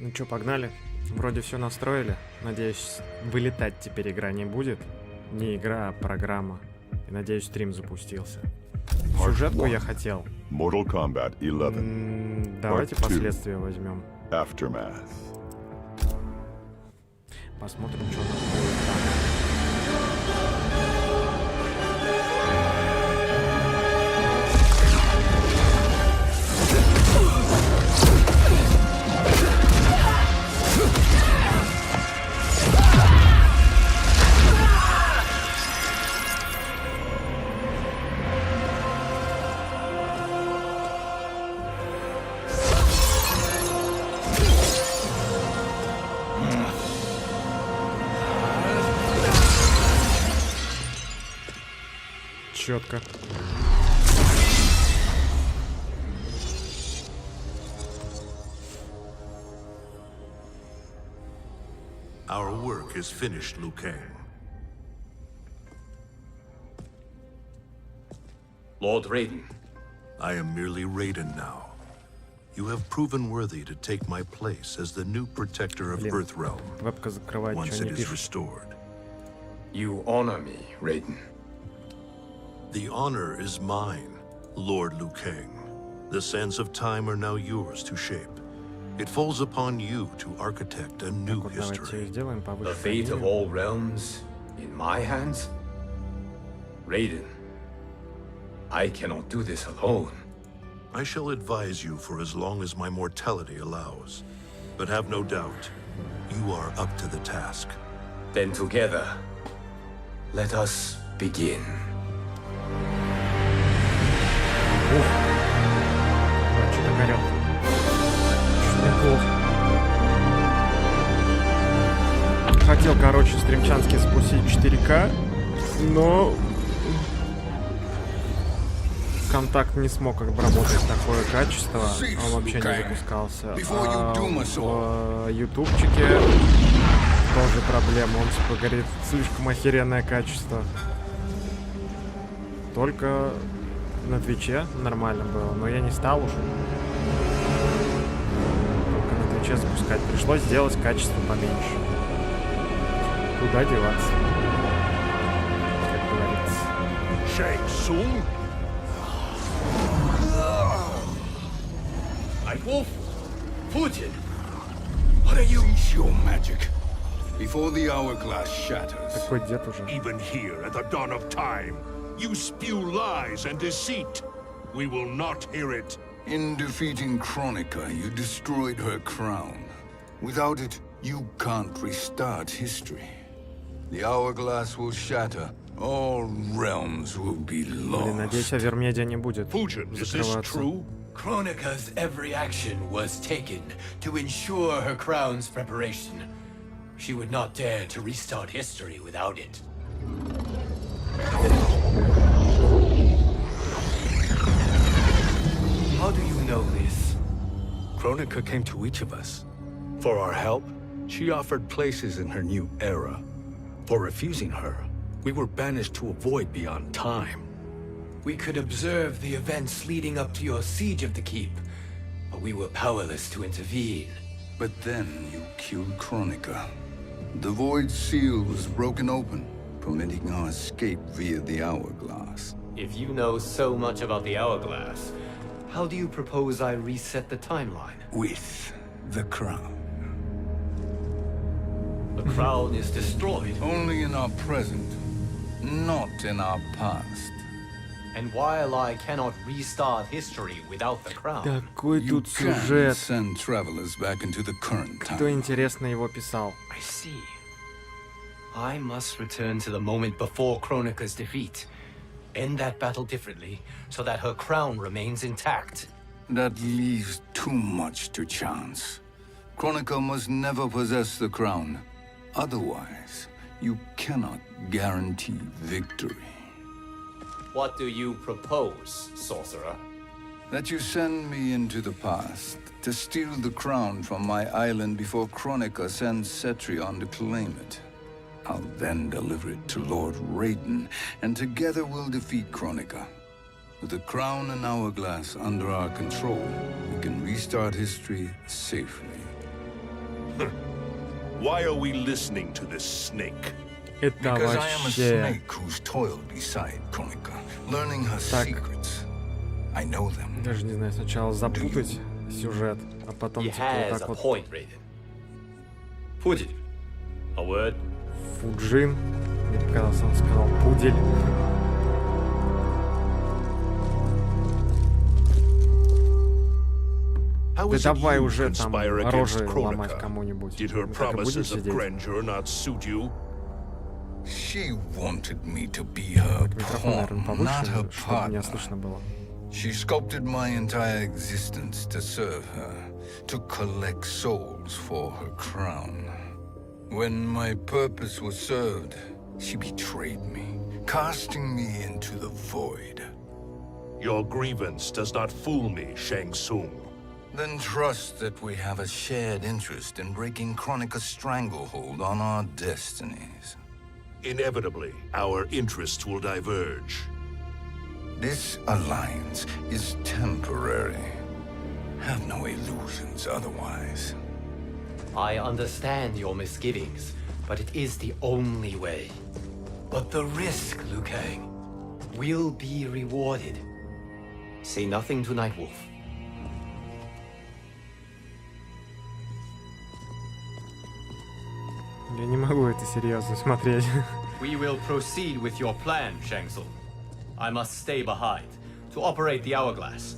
Ну чё, погнали? Вроде все настроили. Надеюсь, вылетать теперь игра не будет. Не игра, а программа. И надеюсь, стрим запустился. Сюжетку я хотел. Mortal Kombat 11. Давайте Part 2. последствия возьмем. Aftermath. Посмотрим, что у нас будет там. Четко. Our work is finished, Liu Kang. Lord Raiden. I am merely Raiden now. You have proven worthy to take my place as the new protector of Earthrealm Вебка закрывает, once что it не is пишет. restored. You honor me, Raiden. The honor is mine, Lord Liu Kang. The sands of time are now yours to shape. It falls upon you to architect a new Вот давайте history. сделаем The повыше. fate of all realms in my hands? Raiden, I cannot do this alone. I shall advise you for as long as my mortality allows. But have no doubt, you are up to the task. Then together, let us begin. Что-то горел. Неплохо. Хотел, короче, стримчанский спустить 4К, но контакт не смог обработать такое качество. Он вообще не запускался. А в ютубчике тоже проблема. Он типа говорит, слишком охеренное качество. Только на Твиче нормально было, но я не стал уже. Только на Твиче запускать. Пришлось сделать качество поменьше. Куда деваться? Как говорится. Shang Tsung? Wolf, Putin, what are you? Cease your magic before the hourglass shatters. Такой дед уже. Even here, at the dawn of time, you spew lies and deceit. We will not hear it. In defeating Kronika, you destroyed her crown. Without it, you can't restart history. The hourglass will shatter. All realms will be Блин, надеюсь, lost. Авермедиа не будет Fujin, is this закрываться. true? Kronika's every action was taken to ensure her crown's preparation. She would not dare to restart history without it. How do you know this? Kronika came to each of us. For our help, she offered places in her new era. For refusing her, we were banished to a void beyond time. We could observe the events leading up to your siege of the keep, but we were powerless to intervene. But then you killed Kronika. The void seal was broken open, permitting our escape via the hourglass. If you know so much about the hourglass, how do you propose I reset the timeline? With the crown. The crown is destroyed. Only in our present, not in our past. And while I cannot restart history without the crown, Какой You тут can сюжет. send travelers back into the current Кто, time. интересно, его писал? I see. I must return to the moment before Kronika's defeat. End that battle differently, so that her crown remains intact. That leaves too much to chance. Kronika must never possess the crown. Otherwise, you cannot guarantee victory. What do you propose, sorcerer? That you send me into the past to steal the crown from my island before Kronika sends Cetrion to claim it. I'll then deliver it to Lord Raiden, and together we'll defeat Kronika. With the crown and hourglass under our control, we can restart history safely. Why are we listening to this snake? Это Because I am a вообще... snake who's toiled beside Kronika, learning her Так. secrets. I know them. Даже не знаю, сначала запутать сюжет, а потом He типа has вот a так вот. point, Raiden. Fujin, a word? Фуджин. Мне показалось, он сказал пудель. How Да is it давай you уже там conspire against рожи ломать Kronika? кому-нибудь. Did her Мы так и будем promises of сидеть. grandeur not suit you? She wanted me to be her Микрофон, наверное, pawn, not her повыше, чтобы меня partner. слышно было. She sculpted my entire existence to serve her, to collect souls for her crown. When my purpose was served, she betrayed me, casting me into the void. Your grievance does not fool me, Shang Tsung. Then trust that we have a shared interest in breaking Kronika's stranglehold on our destinies. Inevitably, our interests will diverge. This alliance is temporary. Have no illusions otherwise. I understand your misgivings, but it is the only way. But the risk, Liu Kang, will be rewarded. Say nothing to Nightwolf. Я не могу это серьезно смотреть. We will proceed with your plan, Shang Tsung. I must stay behind to operate the hourglass.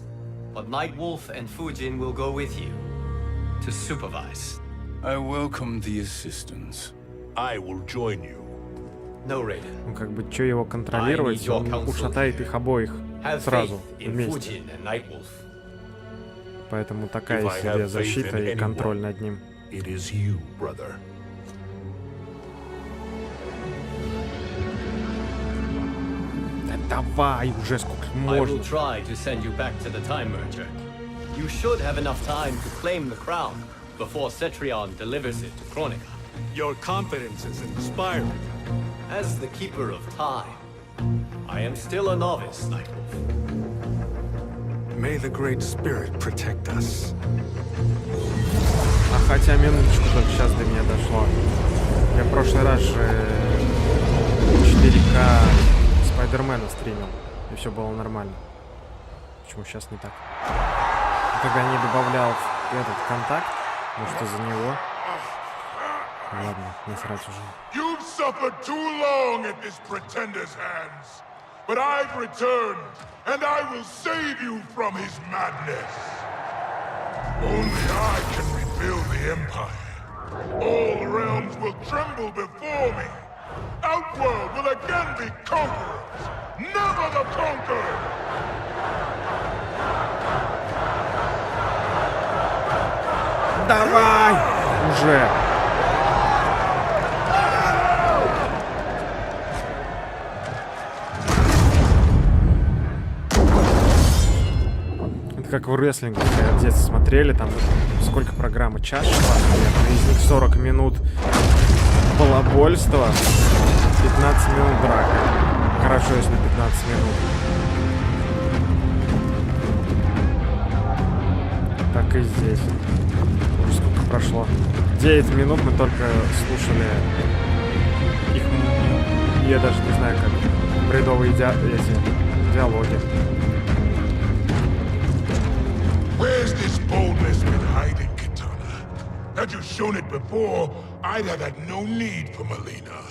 But Nightwolf and Fujin will go with you to supervise. I welcome the assistance. I will join you. No, Raiden. Ну как бы, что его контролировать, он ушатает их обоих Have сразу, faith in вместе. Fujin and Nightwolf. Поэтому такая If I себе have faith защита in и anyone, контроль над ним. It is you, brother. Да давай уже, сколько I will можно. try to send you back to the Time Merger. You should have enough time to claim the crown before Cetrion delivers it to Kronika. Your confidence is inspiring. As the Keeper of Time, I am still a novice, Nightwolf. May the Great Spirit protect us. А хотя минуточку, только сейчас до меня дошло. Я в прошлый раз же 4К Спайдермена стримил, и все было нормально. Почему сейчас не так? Когда не добавлял этот контакт, может из-за него? Ладно, насрать уже. You've suffered too long at this pretender's hands. But I've returned, and I will save you from his madness. Only I can rebuild the Empire. All realms will tremble before me. Outworld will again be conquerors. Never the conquered! Давай! Уже! Это как в рестлинге, когда в детстве смотрели, там сколько программы, час шла, наверное, из них 40 минут балабольства, 15 минут драка. Хорошо, если 15 минут. Так и здесь. Уже сколько прошло? 9 минут мы только слушали их, я даже не знаю как, бредовые эти диалоги. Where's this boldness been hiding, Kitana? Had you shown it before, I'd have had no need for Melina.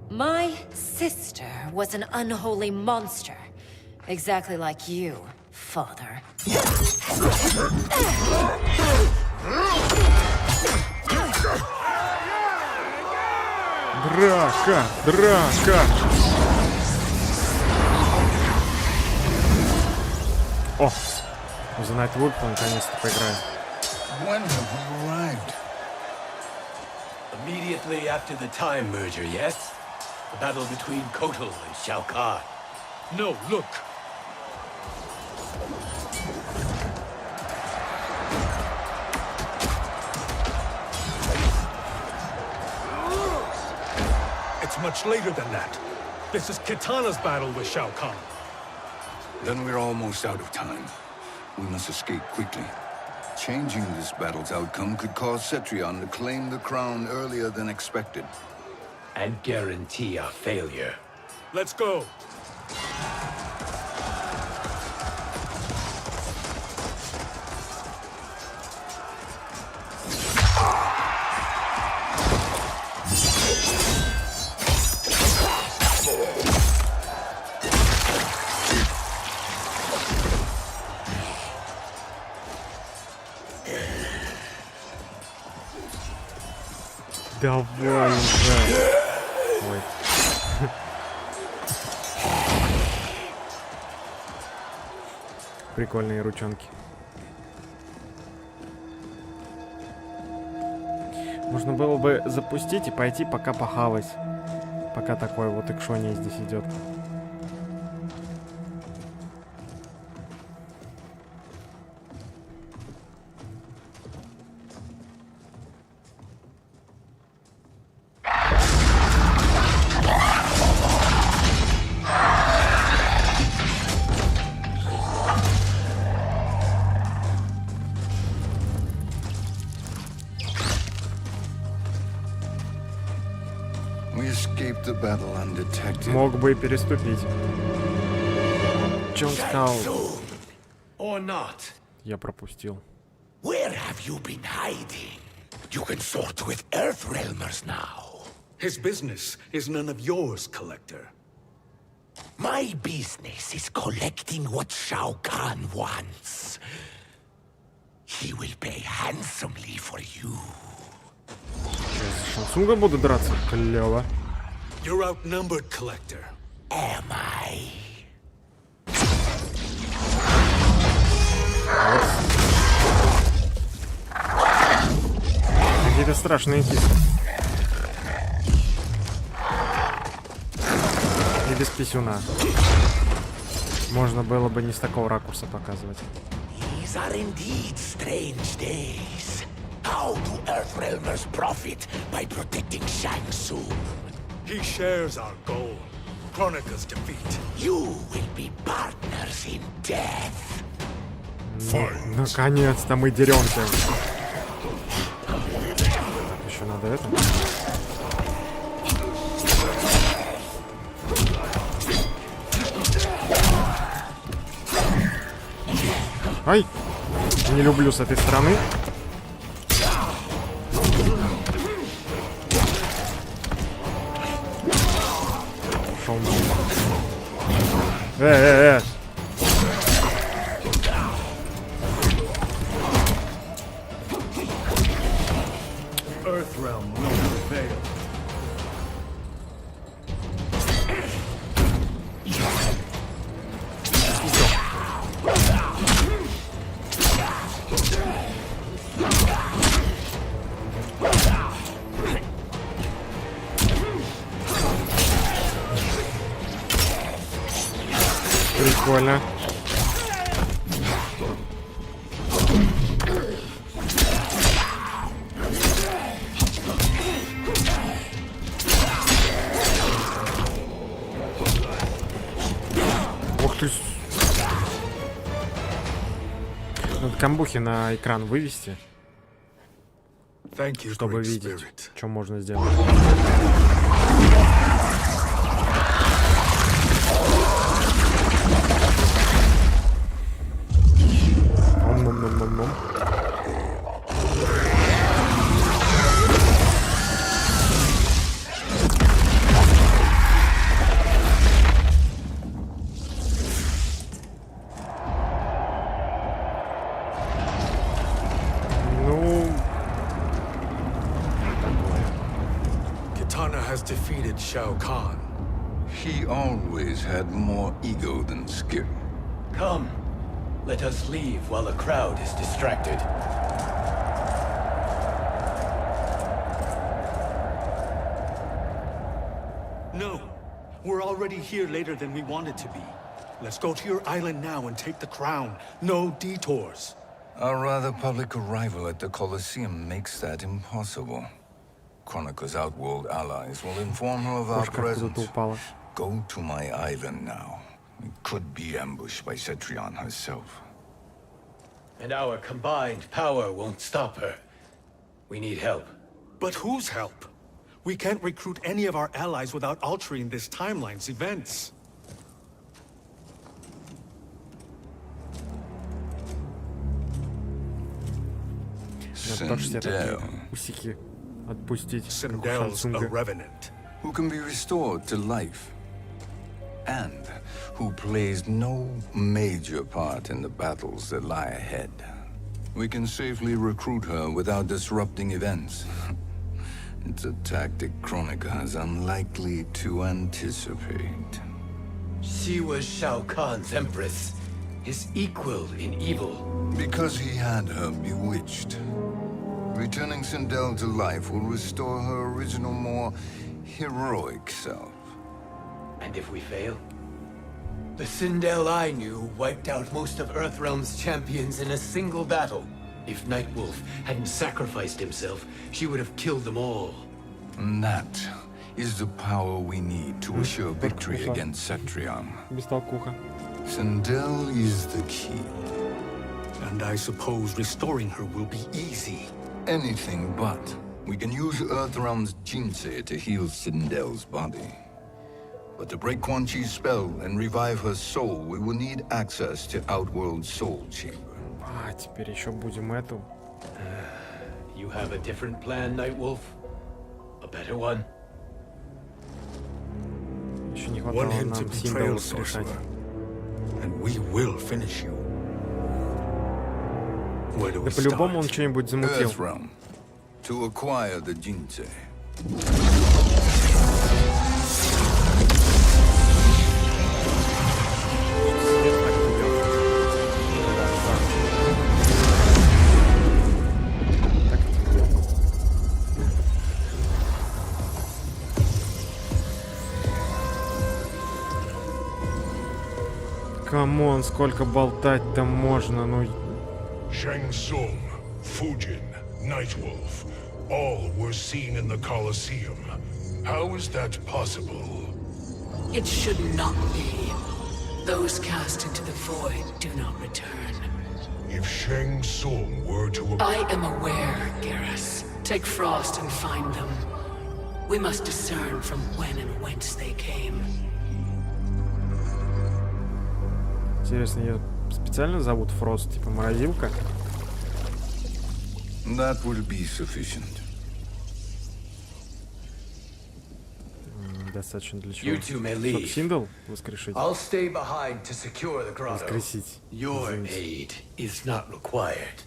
My sister was an unholy monster. Exactly like you, father. Драка! Драка! О! За Nightwolf наконец-то поиграем. When have we arrived? Immediately after the Time Merger, yes? The battle between Kotal and Shao Kahn. No, look. It's much later than that. This is Kitana's battle with Shao Kahn. Then we're almost out of time. We must escape quickly. Changing this battle's outcome could cause Cetrion to claim the crown earlier than expected. And guarantee our failure. Let's go. Давай уже. Ой. Прикольные ручонки. Можно было бы запустить и пойти пока похавать. Пока такое вот экшония здесь идет. We escaped the battle undetected. Мог бы и переступить. Че он сказал? Or not. Я пропустил. Where have you been hiding? You consort with Earthrealmers now. His business is none of yours, Collector. My business is collecting what Shao Kahn wants. He will pay handsomely for you. Сейчас с Шансунга буду драться. Клево. You're outnumbered, Collector. Am I? Какие-то страшные кисы. И без писюна. Можно было бы не с такого ракурса показывать. These are indeed strange days. How do Earthrealmers profit by protecting Shang Tsung? He shares our goal. Kronika's defeat. You will be partners in death. Наконец-то мы деремся. Еще надо это. Ай! Не люблю с этой стороны. Шел. Earthrealm will prevail. Прикольно. Ух ты. Надо камбухи на экран вывести, Thank you, чтобы Great видеть, Spirit. что можно сделать. Ом-ном-ном-ном-ном. Kitana has defeated Shao Kahn. He always had more ego than skill. Come. Let us leave while the crowd is distracted. No, we're already here later than we wanted to be. Let's go to your island now and take the crown. No detours. Our rather public arrival at the Colosseum makes that impossible. Kronika's outworld allies will inform her of our Кошка откуда-то presence. упала. Go to my island now. We could be ambushed by Cetrion herself. And our combined power won't stop her. We need help. But whose help? We can't recruit any of our allies without altering this timeline's events. Sindel, Усики отпустить. Sindel's a revenant. who can be restored to life, and who plays no major part in the battles that lie ahead. We can safely recruit her without disrupting events. It's a tactic Kronika is unlikely to anticipate. She was Shao Kahn's empress, his equal in evil. Because he had her bewitched. Returning Sindel to life will restore her original, more heroic self. And if we fail? The Sindel I knew wiped out most of Earthrealm's champions in a single battle. If Nightwolf hadn't sacrificed himself, she would have killed them all. And that is the power we need to assure victory against Cetrion. Бестолкуха. Sindel is the key. And I suppose restoring her will be easy. Anything but. We can use Earthrealm's Jinsei to heal Sindel's body. But to break Quan Chi's spell and revive her soul, we will need access to Outworld's Soul Chamber. А, теперь еще будем эту. You have a different plan, Nightwolf? A better one? Еще не Want хватало him to нам betray символов us, решать. sorcerer, and we will finish you. Where do Да we по-любому он start? что-нибудь замутил. Earthrealm. To acquire the Jinsei. Камон, сколько болтать-то можно, ну... Shang Tsung, Fujin, Nightwolf, all were seen in the Colosseum. How is that possible? It should not be. Those cast into the void do not return. If Shang Tsung were to... I am aware, Garrus. Take Frost and find them. We must discern from when and whence they came. Интересно, ее специально зовут Фрост, типа морозилка? That will be sufficient. Достаточно для чего? You two may Чтоб leave. Синдл воскрешить? I'll stay behind to secure the grotto. Воскресить. Your Извините. aid is not required.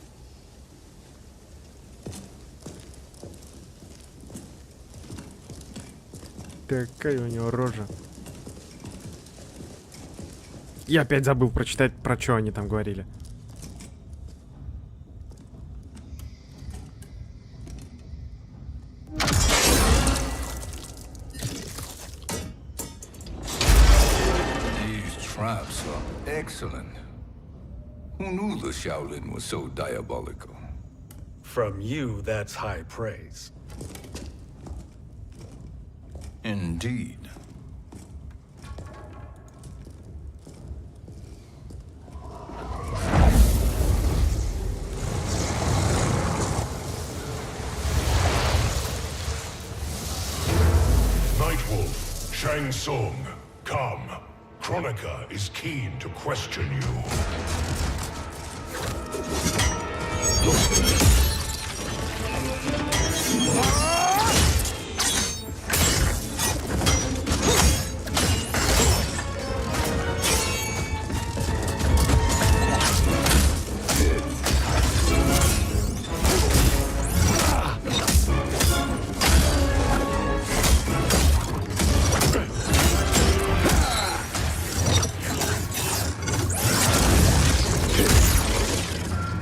Какая у него рожа. Я опять забыл прочитать, про что они там говорили. These traps are excellent. Who knew the Shaolin was so diabolical? From you, that's high praise. Indeed. Nightwolf, Shang Tsung, come. Kronika is keen to question you.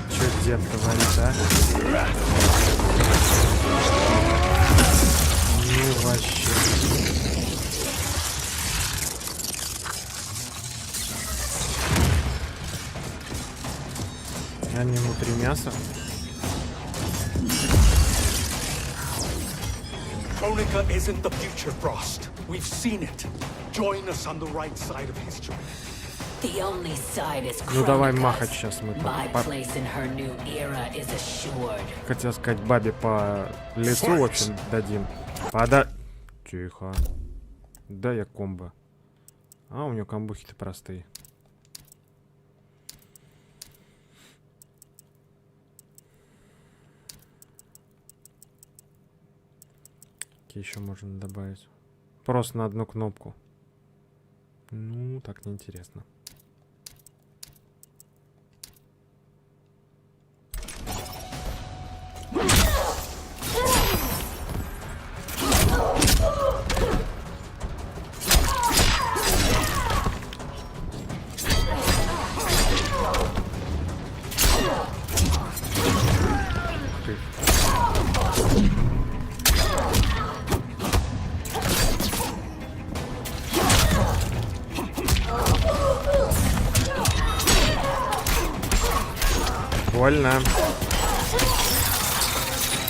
Что дед говорит, а? Ну вообще. Я не внутри мяса. Kronika isn't the future, Frost. We've seen it. Join us on the right side of history. Ну давай махать сейчас мы хотел сказать бабе по лицу, в общем, дадим. Тихо. Да, я комбо. А, у него комбухи-то простые. Какие еще можно добавить? Просто на одну кнопку. Ну, так неинтересно. Больно.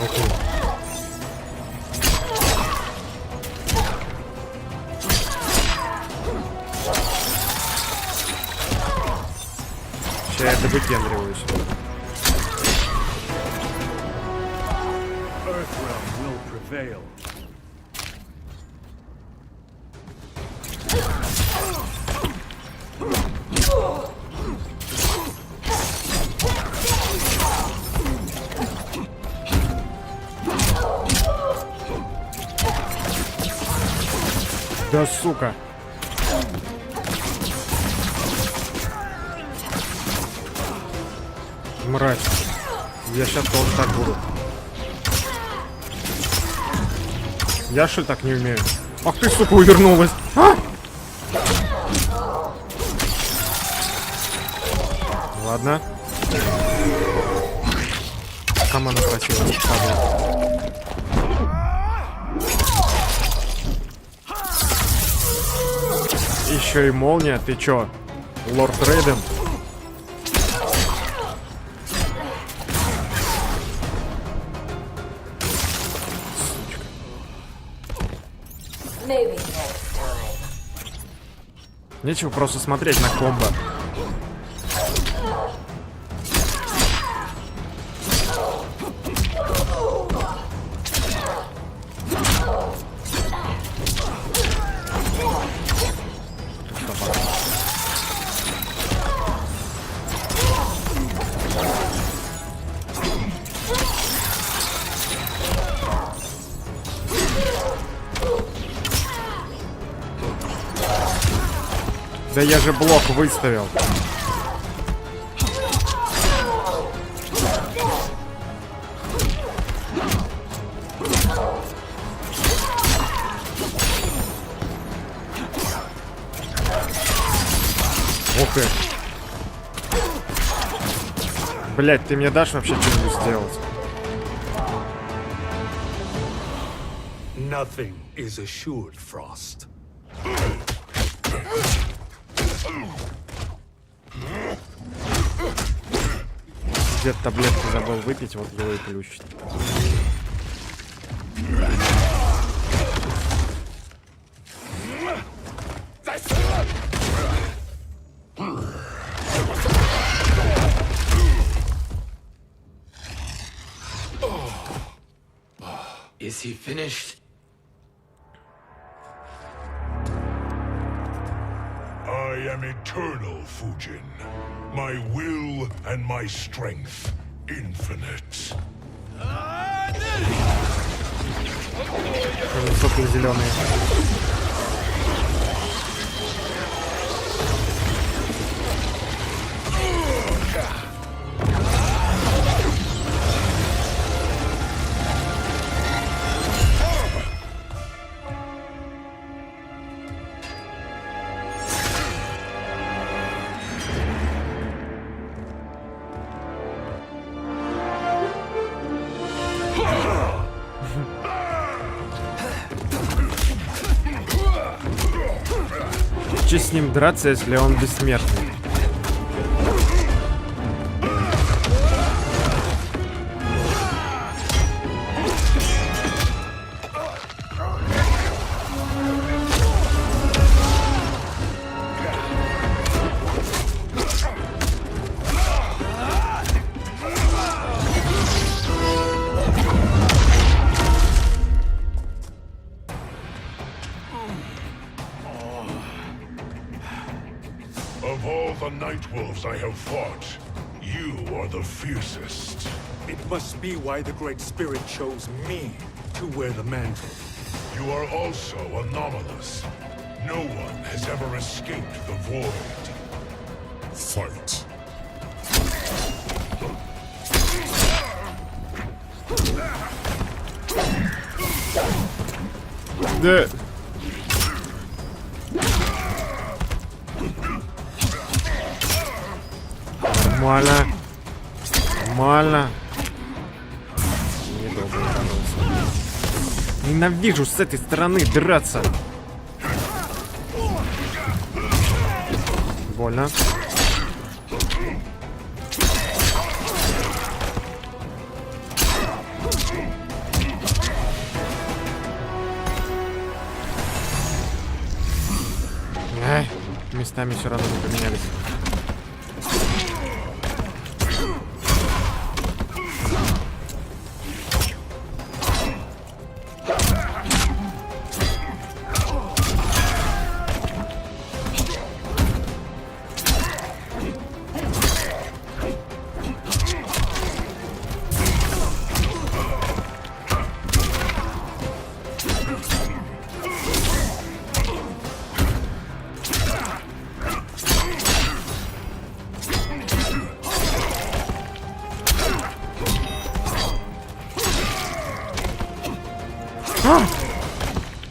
Окей. Сейчас я добыкендриваюсь. Да сука. Мразь. Я сейчас тоже так буду. Я что ли так не умею? Ах ты, сука, увернулась. А! Ладно. Кому она просила? Еще и молния, ты чё? Лорд Рейден? Нечего просто смотреть на комбо. Да я же блок выставил. Ух ты. Блять, ты мне дашь вообще что-нибудь сделать? Nothing is assured, Frost. Где-то таблетку забыл выпить, вот его и получить. Is he finished? I am eternal, Fujin. My will and my strength infinite. Высокие зеленые. Че с ним драться, если он бессмертный? night wolves I have fought, you are the fiercest. It must be why the Great Spirit chose me to wear the mantle. You are also anomalous. No one has ever escaped the void. Fight. Да. Нормально. Нормально. Недолго боролся. Ненавижу с этой стороны драться. Больно. Местами все равно не поменялись.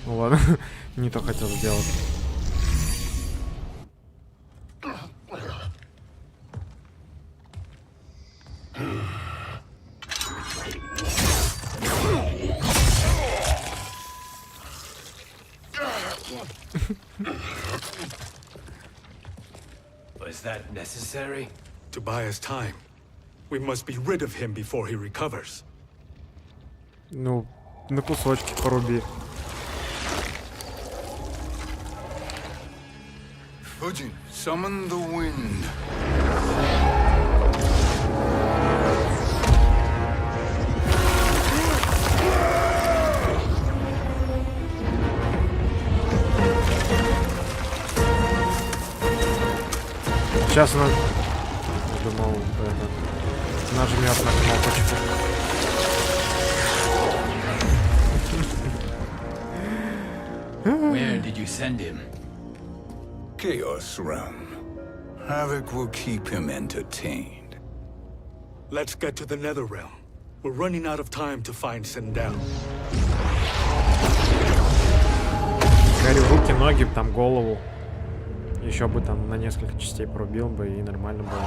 Ну ладно, не то хотел сделать. Was that necessary? To buy us time. We must be rid of him before he recovers. Ну, на кусочки поруби. Fujin, summon the wind. Сейчас она... Я думал, это... нажмет на кнопочку. Where did you send him? Chaos Realm. Havoc will keep him entertained. Let's get to the Nether Realm. We're running out of time to find Sindel. Говорю, руки, ноги, там голову. Еще бы там на несколько частей порубил бы и нормально было.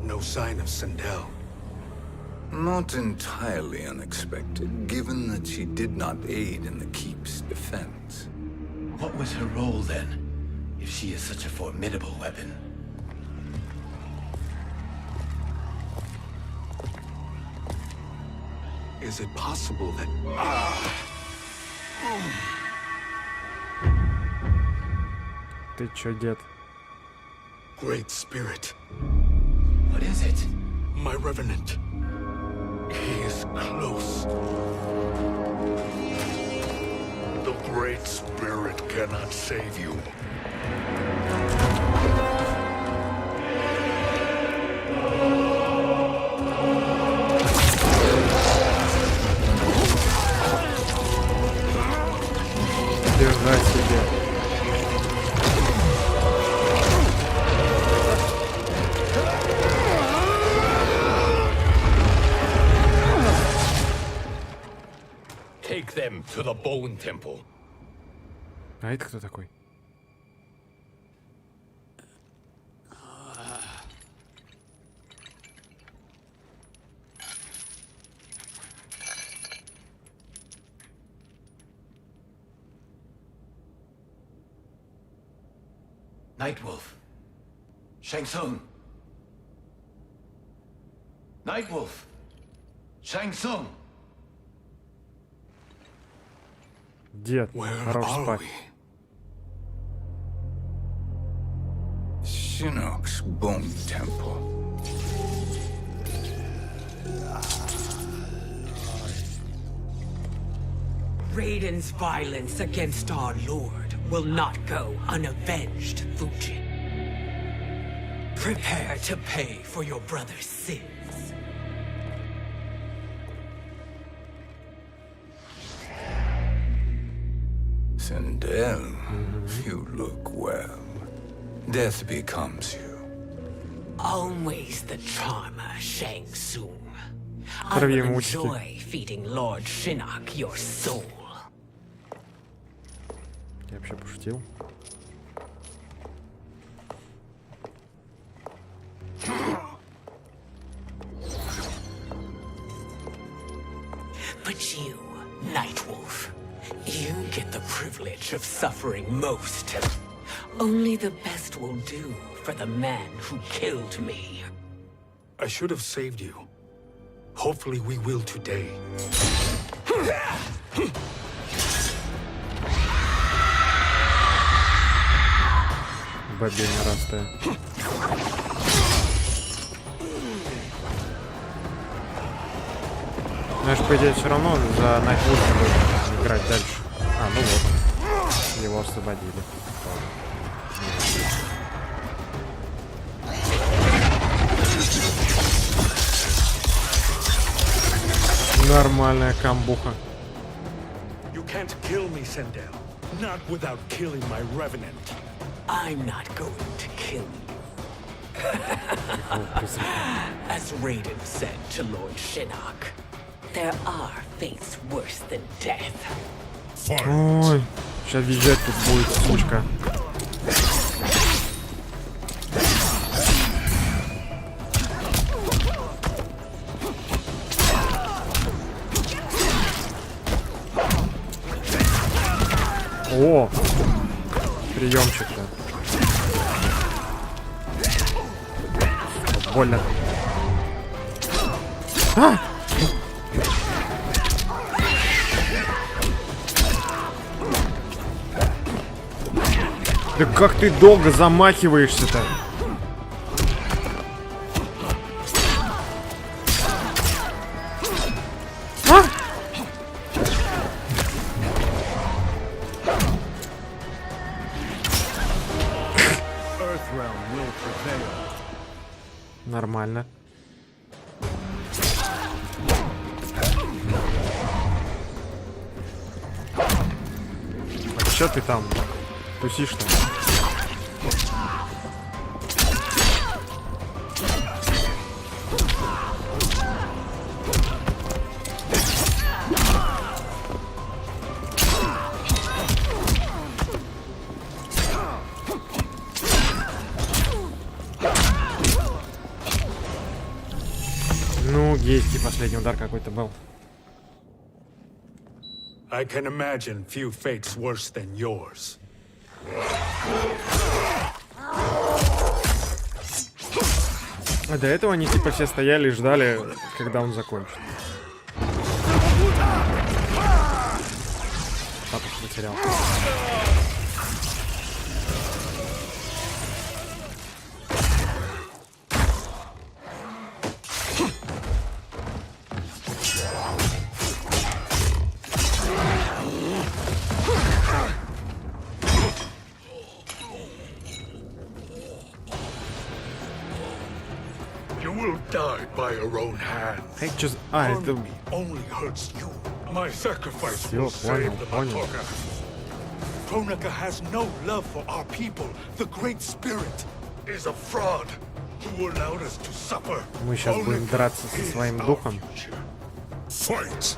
No sign of Sindel. Not entirely unexpected, given that she did not aid in the Keep's defense. What was her role then, if she is such a formidable weapon? Is it possible that... Ты чё, дед? Great Spirit. What is it? My Revenant. He is close. The Great Spirit cannot save you. Держать себе. Take them to the Bone Temple. А это кто такой? Nightwolf. Shang Tsung. Nightwolf. Shang Tsung. Дед, Where хорош are спать. we? Shinnok's bone temple. Raiden's violence against our lord will not go unavenged, Fujin. Prepare to pay for your brother's sins. Sindel, you look well. Death becomes you. Always the charmer, Shang Tsung. I Травье will мучите. enjoy feeding Lord Shinnok your soul. Я вообще пошутил. But you, Nightwolf, you get the privilege of suffering most. Only the best will do for the man who killed me. I should have saved you. Hopefully we will today. Бэби не растает. Знаешь, по идее, все равно за Найтвулфа будет играть дальше. А, ну вот. Его освободили. Нормальная камбуха. You can't kill me, Sindel. Not without killing my revenant. I'm not going to kill you. As Raiden said to Lord Shinnok, there are fates worse than death. Ой, сейчас визжать тут будет, сучка. О, приемчик-то. Больно. А! Да как ты долго замахиваешься-то? А? Нормально. А чё ты там тусишь-то? Ну, гейский последний удар какой-то был. I can imagine few fates worse than yours. А до этого они типа все стояли и ждали, когда он закончит. Папа потерял. Die by your own hand. Hey, just это... Only hurts you. My sacrifice Всё, will save the понял. Matoka. Kronika has no love for our people. The Great Spirit is a fraud who allowed us to suffer. Мы сейчас будем драться со своим духом. Fight.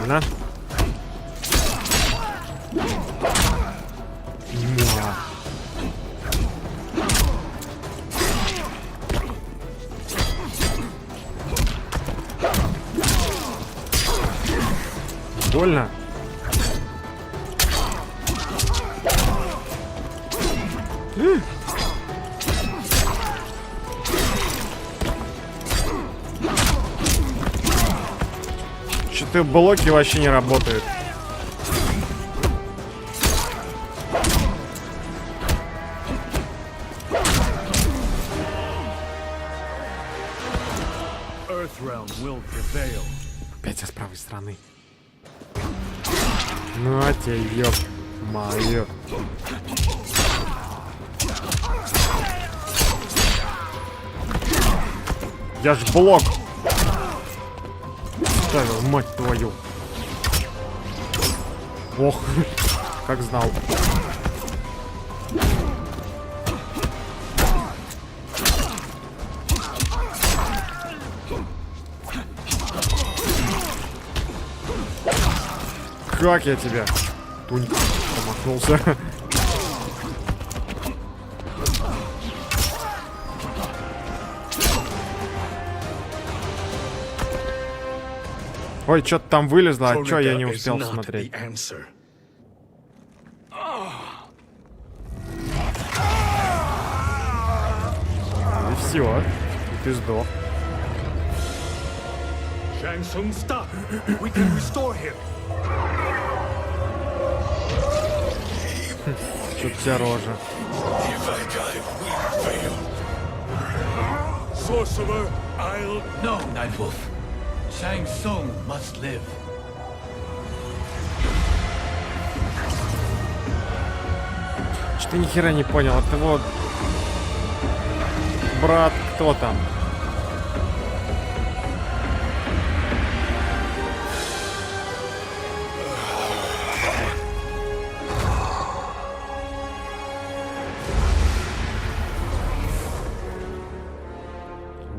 На. Больно. Что-то блоки вообще не работают. realm will prevail. Опять я с правой стороны. Ну а тебе, ёб моё. Я ж блок ставил, мать твою. Ох, как знал. Как я тебя? Тунька промахнулся. Ой, что-то там вылезло, а что я не успел смотреть? И все, и ты сдох. Shang Tsung, stop! We can restore him. Тут вся рожа. Sorcerer, I'll... No, Nightwolf. Shang Tsung must live. Что-то ни хера не понял. Это вот... Брат, кто там?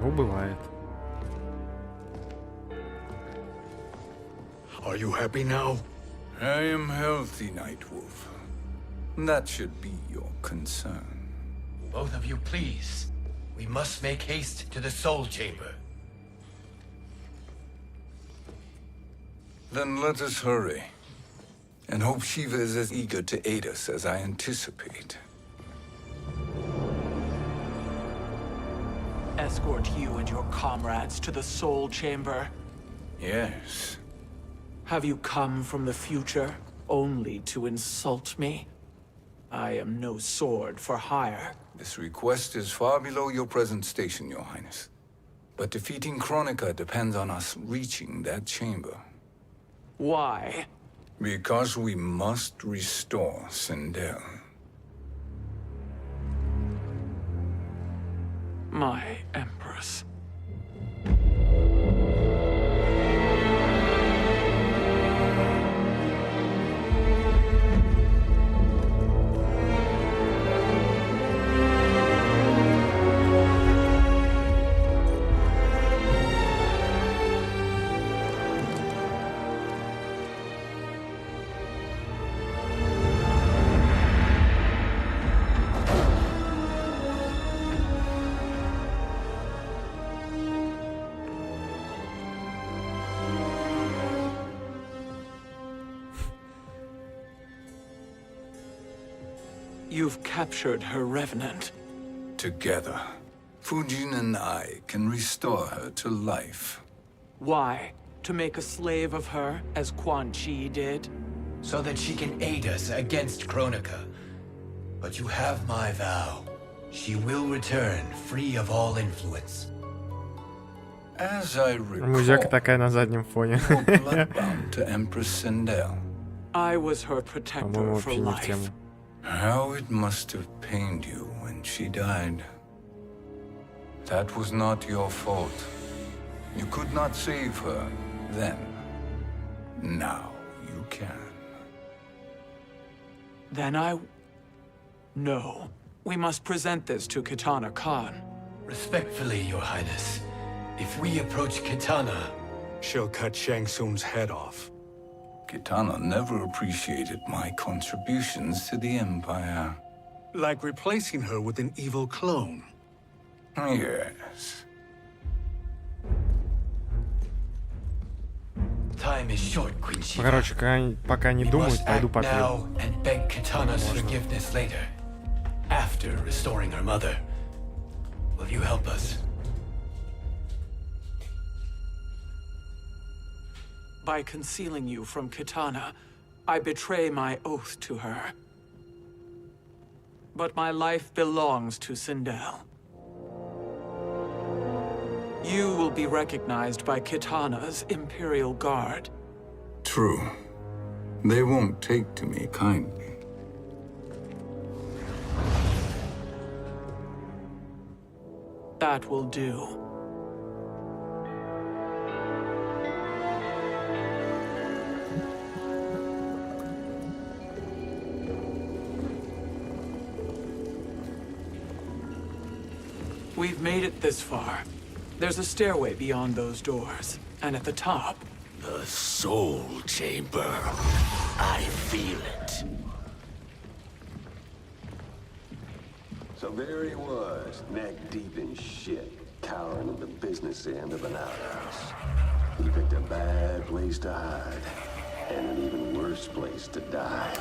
Ну, бывает. Are you happy now? I am healthy, Nightwolf. That should be your concern. Both of you, please. We must make haste to the Soul Chamber. Then let us hurry. And hope Shiva is as eager to aid us as I anticipate. Escort you and your comrades to the Soul Chamber. Yes. Have you come from the future only to insult me? I am no sword for hire. This request is far below your present station, Your Highness. But defeating Kronika depends on us reaching that chamber. Why? Because we must restore Sindel. My Empress. You've captured her revenant. Together, Fujin and I can restore her to life. Why? To make a slave of her, as Quan Chi did? So that she can aid us against Kronika. But you have my vow. She will return free of all influence. As I recall, Музыка такая на заднем фоне. you were bloodbound to Empress Sindel. I was her protector По-моему, for вообще не в life. тему. How it must have pained you when she died. That was not your fault. You could not save her then. Now you can. Then No. We must present this to Kitana Khan. Respectfully, Your Highness. If we approach Kitana... She'll cut Shang Tsung's head off. Kitana never appreciated my contributions to the Empire. Like replacing her with an evil clone. Yes. Time is short, Queen Shiva. Короче, пока не думают, пойду попью. Now and beg Kitana's forgiveness later. After restoring her mother. Will you help us? By concealing you from Kitana, I betray my oath to her. But my life belongs to Sindel. You will be recognized by Kitana's Imperial Guard. True. They won't take to me kindly. That will do. We've made it this far. There's a stairway beyond those doors, and at the top... The Soul Chamber. I feel it. So there he was, neck deep in shit, cowering at the business end of an outhouse. He picked a bad place to hide, and an even worse place to die.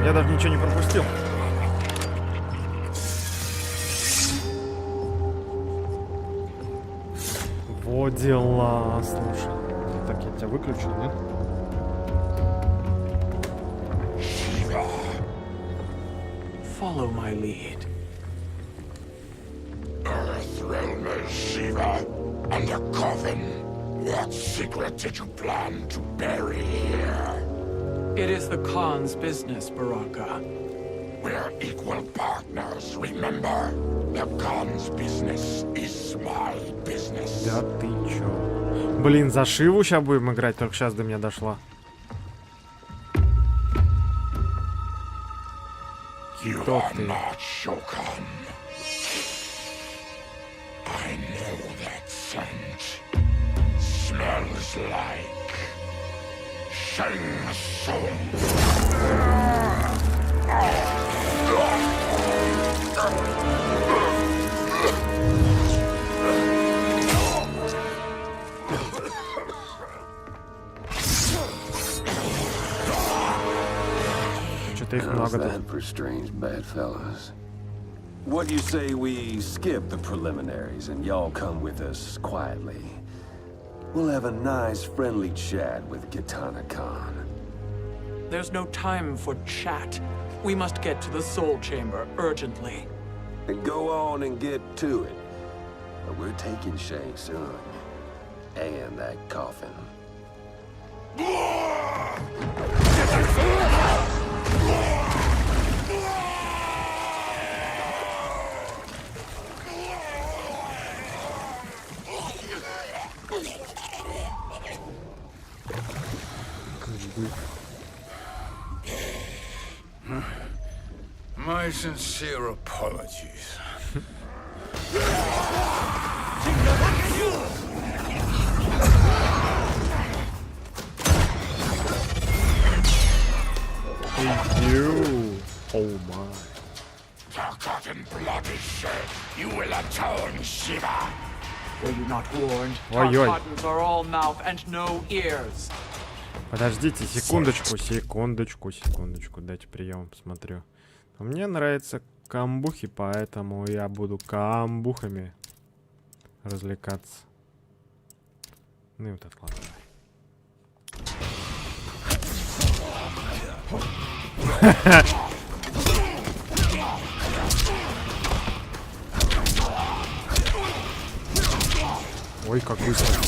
Я даже ничего не пропустил. Вот дела, слушай. Так, я тебя выключил, нет? Follow my lead. Earthrealm is Shiva, and a coffin. What secret did you plan to bury here? It is the Khan's business, Baraka. We're equal partners, remember? The Khan's business is my business. Да ты чё? Блин, за Шиву сейчас будем играть, только сейчас до меня дошло. You are not Shokan. I know that scent. Smells like Shang Tsung. How's that for strange bedfellows? What do you say we skip the preliminaries and y'all come with us quietly? We'll have a nice, friendly chat with Kitana Khan. There's no time for chat. We must get to the Soul Chamber urgently. And go on and get to it. But we're taking Shang Tsung. And that coffin. My sincere apologies. You. Oh my. Forgotten blood is shed. You will atone, Shiva. Were you not warned? Ой-ой. Tarkatans are all mouth and no ears. Подождите, секундочку. Дайте прием, посмотрю. Мне нравятся камбухи, поэтому я буду камбухами развлекаться. Ну и вот откладывай. Ой, как быстро.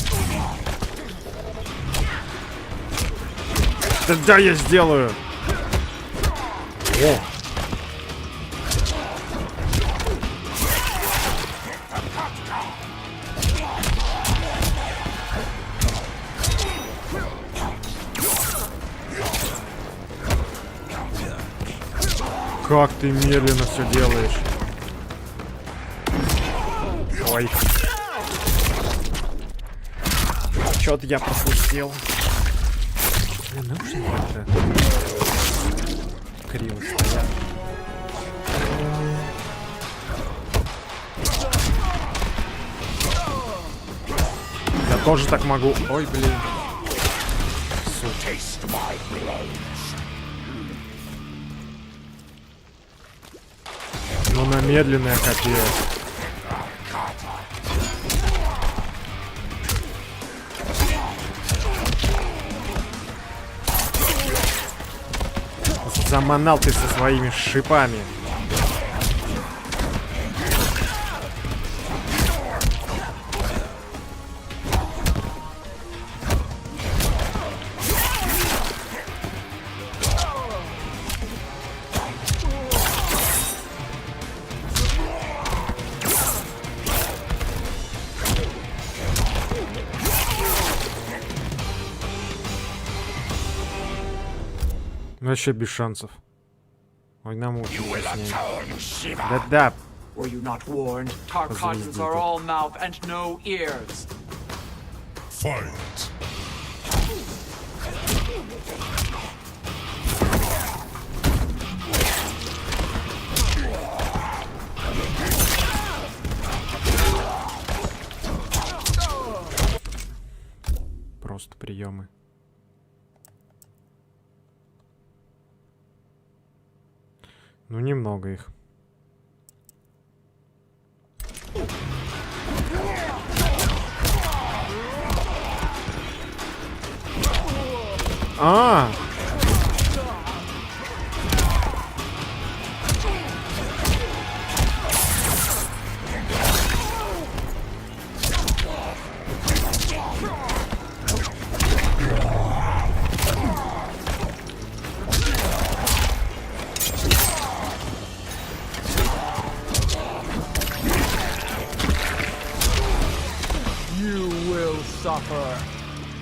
Да я сделаю. О. Как ты медленно все делаешь. Ой. Чё-то я пропустил. Блин, наушники как-то криво стоят. Я тоже так могу. Ой, блин. Ну, на медленное капец. Заманал ты со своими шипами. Вообще без шансов. Ой, намучился с ней. Да-да. Were you not warned? Tarkatans are all mouth and no ears. Fight. Просто приемы. Ну, немного их. А!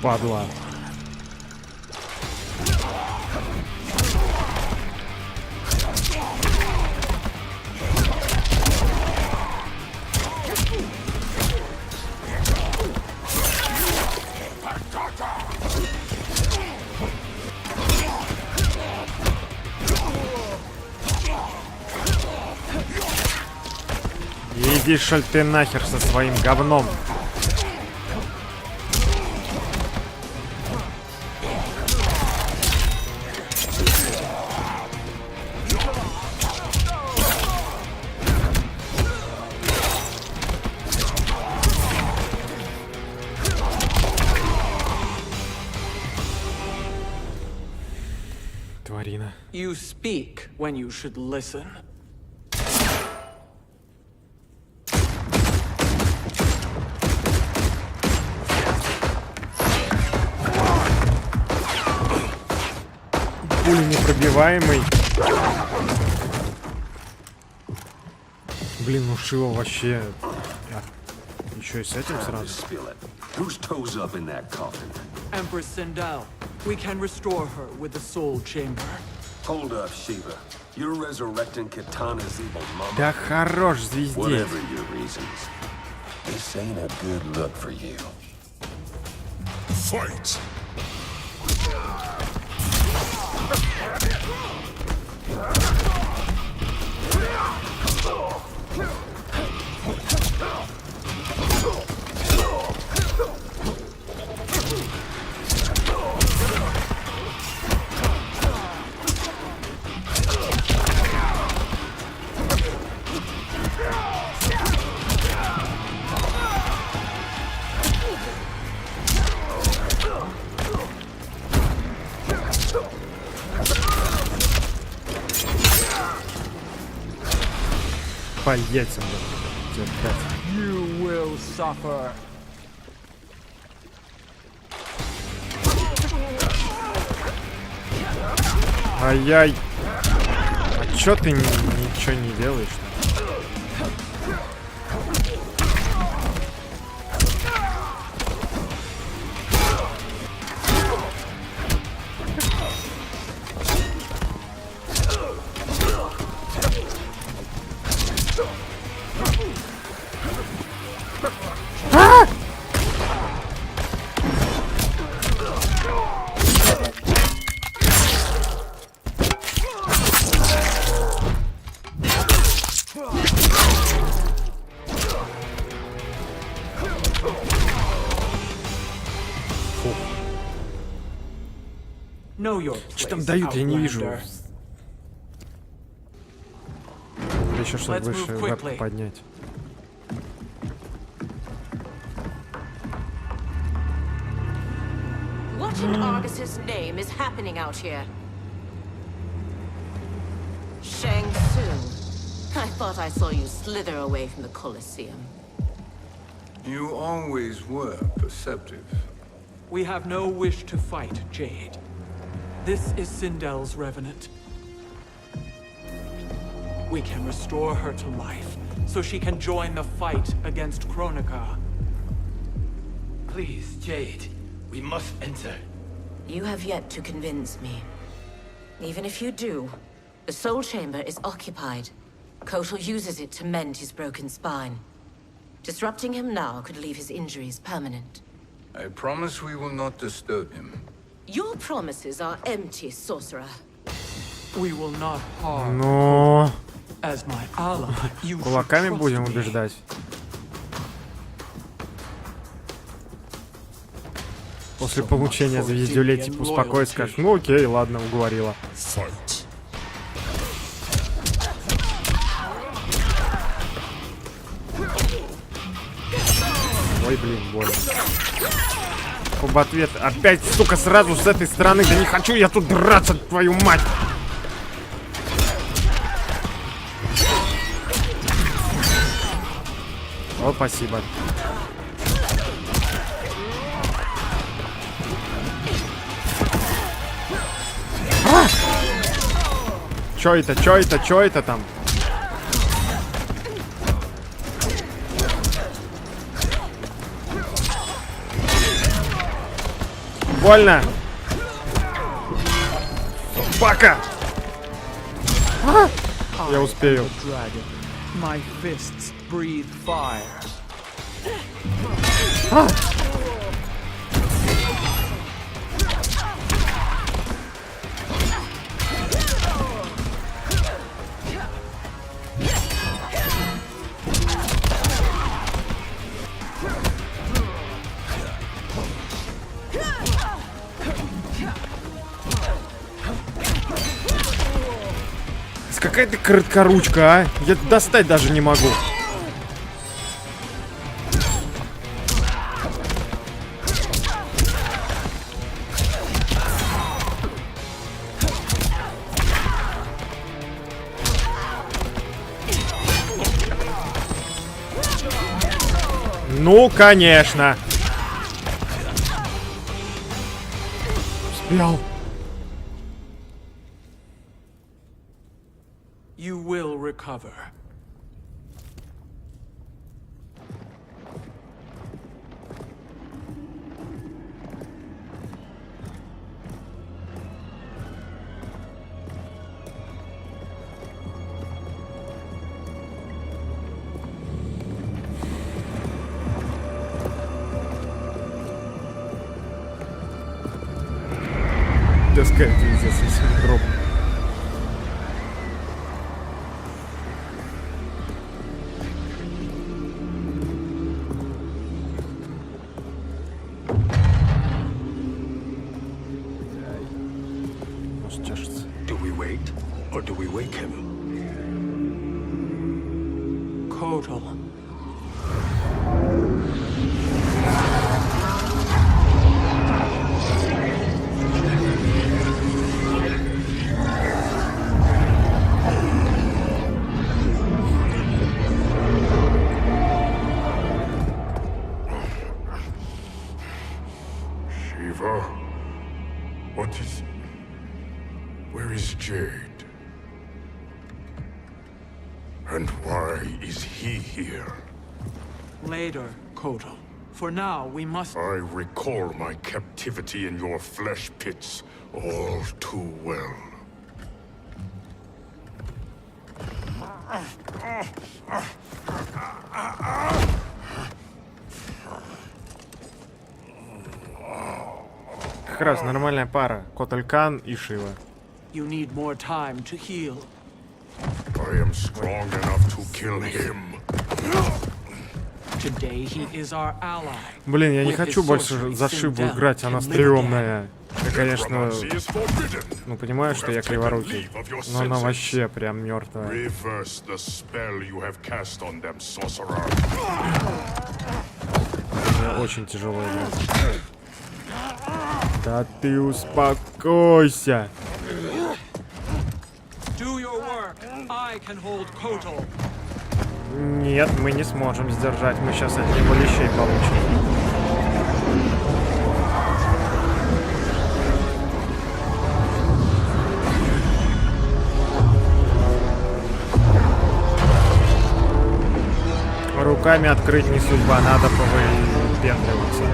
Падла. Иди, шаль ты нахер со своим говном. Тварина. You speak when you should listen. Пули непробиваемый. Блин, ну Шива вообще... Еще и с этим сразу. Whose toes up in that coffin? Empress Sindel. We can restore her with the soul chamber. Hold up, Shiva. You're resurrecting Kitana's evil mama. Да хорош, звездец. Whatever your reasons, this ain't a good look for you. Fight. По яйцам. You will suffer. Ай-яй. А чё ты ничего не делаешь? Что там дают, я не вижу. Надо еще что-то выше веб поднять. What in Argus's name is happening out here? Shang Tsung. I thought I saw you slither away from the Colosseum. You always were perceptive. We have no wish to fight, Jade. This is Sindel's revenant. We can restore her to life, so she can join the fight against Kronika. Please, Jade, we must enter. You have yet to convince me. Even if you do, the soul chamber is occupied. Kotal uses it to mend his broken spine. Disrupting him now could leave his injuries permanent. I promise we will not disturb him. Your promises are empty, sorcerer. We will not harm. Но As my ally, you should кулаками trust будем me. убеждать. После получения звездюлей типа успокоить, скажешь, ну окей, ладно, уговорила. Ой, блин, больно. Комбат ответ. Опять, сука, сразу с этой стороны. Да не хочу я тут драться, твою мать. О, спасибо. А! Чё это, чё это, чё это там? Больно. Собака. А! Я успею. My fists breathe fire. А! Какая ты короткоручка, а? Я достать даже не могу. Ну, конечно. Успел. You will recover. Доска пиздец, гроб. Do we wait, or do we wake him? Kotal. Shiva? What is... Where is Jade? And why is he here? Later, Kotal. For now, we must... I recall my captivity in your flesh pits all too well. Как раз нормальная пара. Котелькан и Шива. You need more time to heal. I am strong enough to kill him. Today he is our ally. Блин, я не хочу больше за Шиву играть, она стрёмная. Я, конечно, ну понимаю, что я криворукий, но она вообще прям мертвая. Мне очень тяжело играть. Да ты успокойся. Нет, мы не сможем сдержать. Мы сейчас от него лещей получим. Руками открыть не судьба, надо повыпендриваться.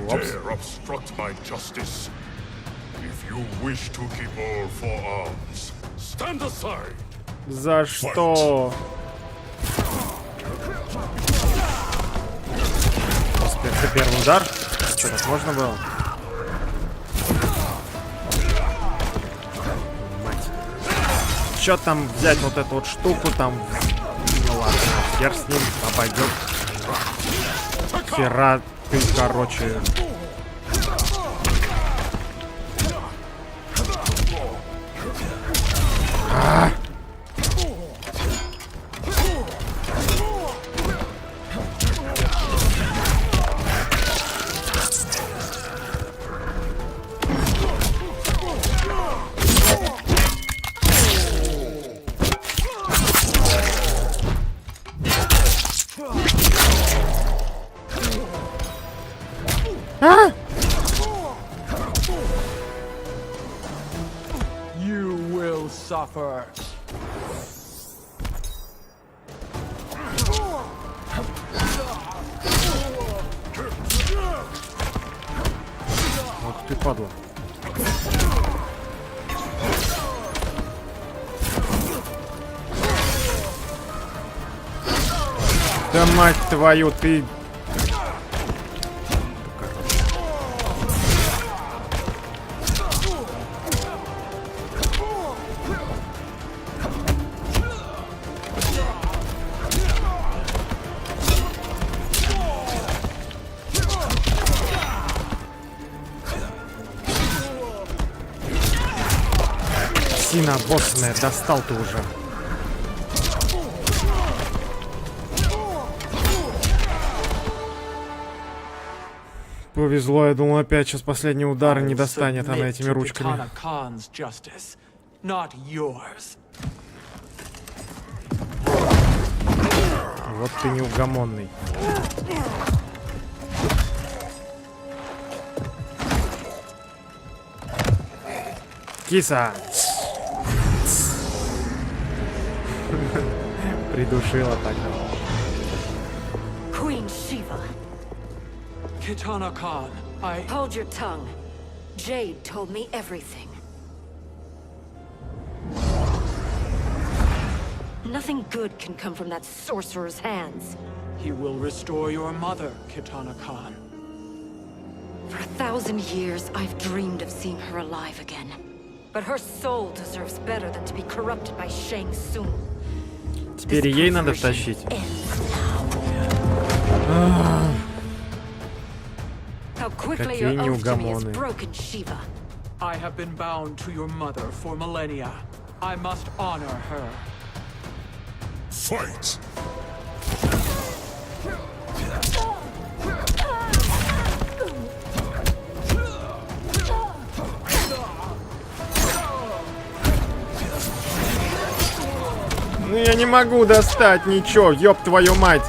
dare obstruct my justice. If you wish to keep all forearms, stand aside. За что? Господи, это первый удар? Что, так можно было? Мать. Чё там взять вот эту вот штуку там? Ну ладно, хер с ним, обойдет. Хера ты, короче. You will suffer. Ох ты, падла. Да мать твою, ты... Сина боссная, достал ты уже. Повезло, я думал, опять сейчас последний удар не достанет она этими ручками. Вот ты неугомонный. Киса! Придушила так. Queen Shiva. Kitana Khan, I... Hold your tongue. Jade told me everything. Nothing good can come from that sorcerer's hands. He will restore your mother, Kitana Khan. For 1,000 years, I've dreamed of seeing her alive again. But her soul deserves better than to be corrupted by Shang Tsung. Теперь ей надо тащить. Какие неугомонные. I have been bound to your mother for millennia. I must honor her. Fight! Ну я не могу достать ничего, ёб твою мать.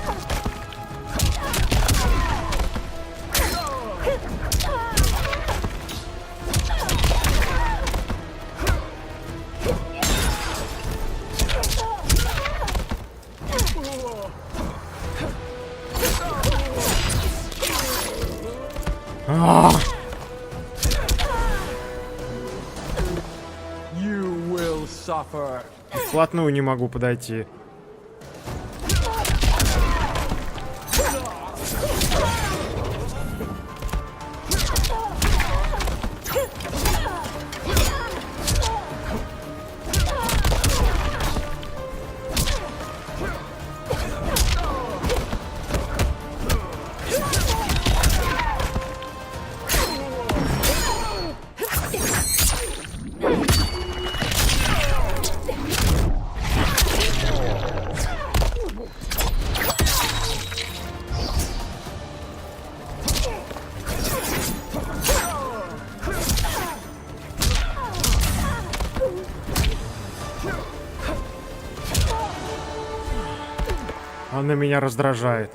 You will suffer. Вплотную не могу подойти. Она меня раздражает.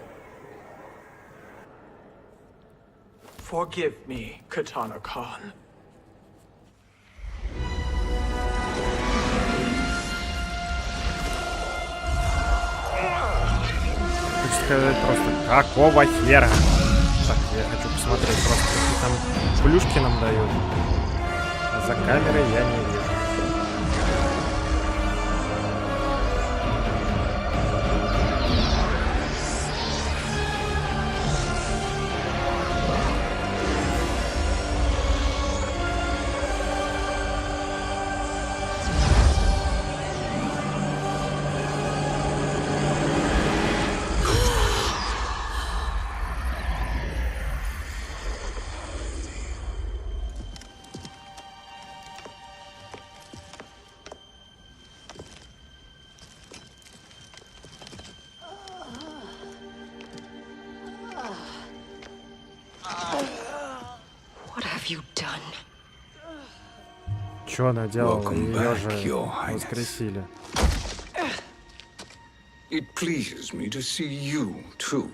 Forgive me, Kitana Khan. Хочу сказать просто, какого хера? Так, я хочу посмотреть просто, какие там плюшки нам дают. А за камерой я не вижу. Чё она делала? Её же воскресили. It pleases me to see you, too.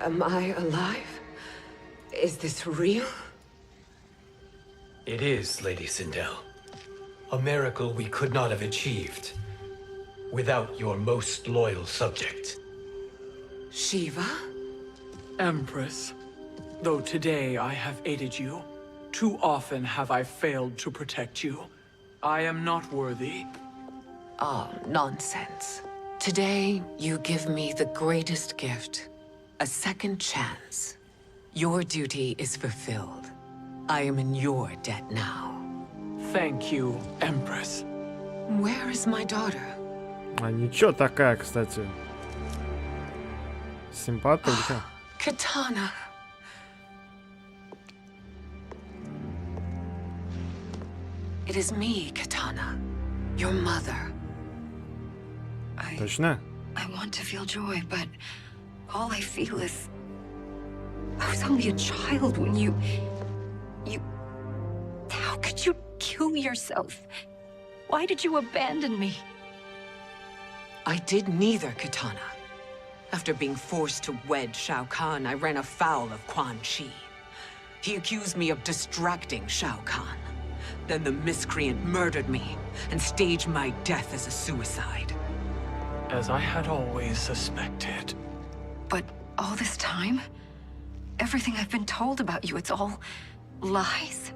Am I alive? Is this real? It is, Lady Sindel. A miracle we could not have achieved without your most loyal subject. Shiva? Empress, though today I have aided you, too often have I failed to protect you. I am not worthy. Oh, nonsense. Today, you give me the greatest gift. A second chance. Your duty is fulfilled. I am in your debt now. Thank you, Empress. Where is my daughter? А ничего такая, кстати. Симпатулька. Katana. It is me, Katana. Your mother. Точно? I want to feel joy, but all I feel is... I was only a child when you... How could you kill yourself? Why did you abandon me? I did neither, Katana. After being forced to wed Shao Kahn, I ran afoul of Quan Chi. He accused me of distracting Shao Kahn. Then the miscreant murdered me and staged my death as a suicide. As I had always suspected. But all this time? Everything I've been told about you, it's all lies?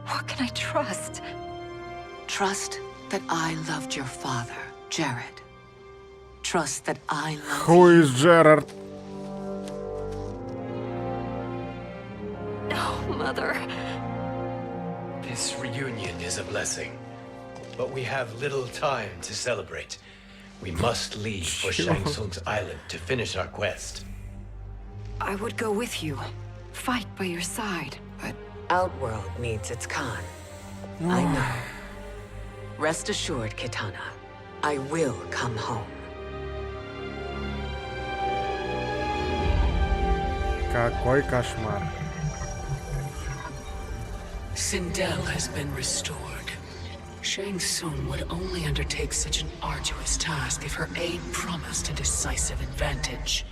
What can I trust? Trust that I loved your father, Jared. Trust that I love Who is Jared? No, Mother. This reunion is a blessing, but we have little time to celebrate. We must leave for Shang Tsung's island to finish our quest. I would go with you, fight by your side, but... Outworld needs its Khan. I know. Rest assured, Kitana. I will come home. Какой кошмар. Sindel has been restored. Shang Tsung would only undertake such an arduous task if her aid promised a decisive advantage.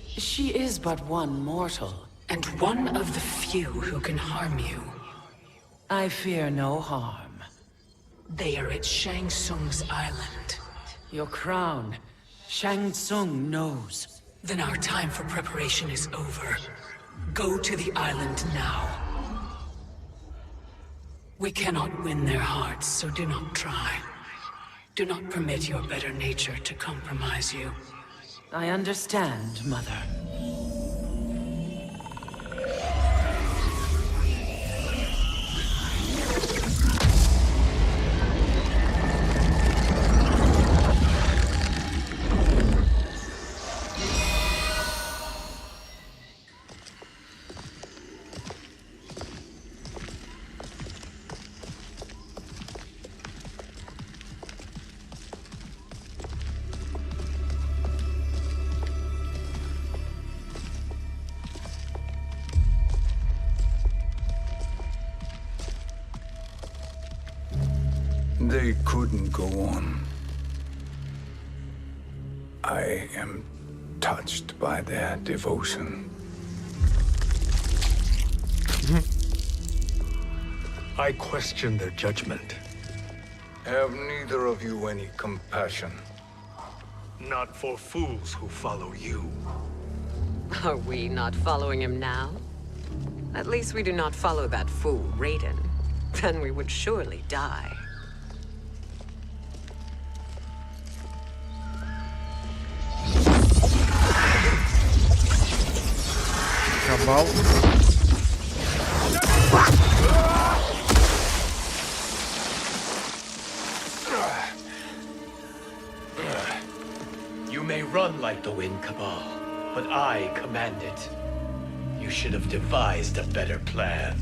She is but one mortal, and one of the few who can harm you. I fear no harm. They are at Shang Tsung's island. Your crown, Shang Tsung knows. Then our time for preparation is over. Go to the island now. We cannot win their hearts, so do not try. Do not permit your better nature to compromise you. I understand, Mother. They couldn't go on. I am touched by their devotion. I question their judgment. Have neither of you any compassion? Not for fools who follow you. Are we not following him now? At least we do not follow that fool, Raiden. Then we would surely die. Кабал. You may run like the wind, Cabal, but I command it. You should have devised a better plan.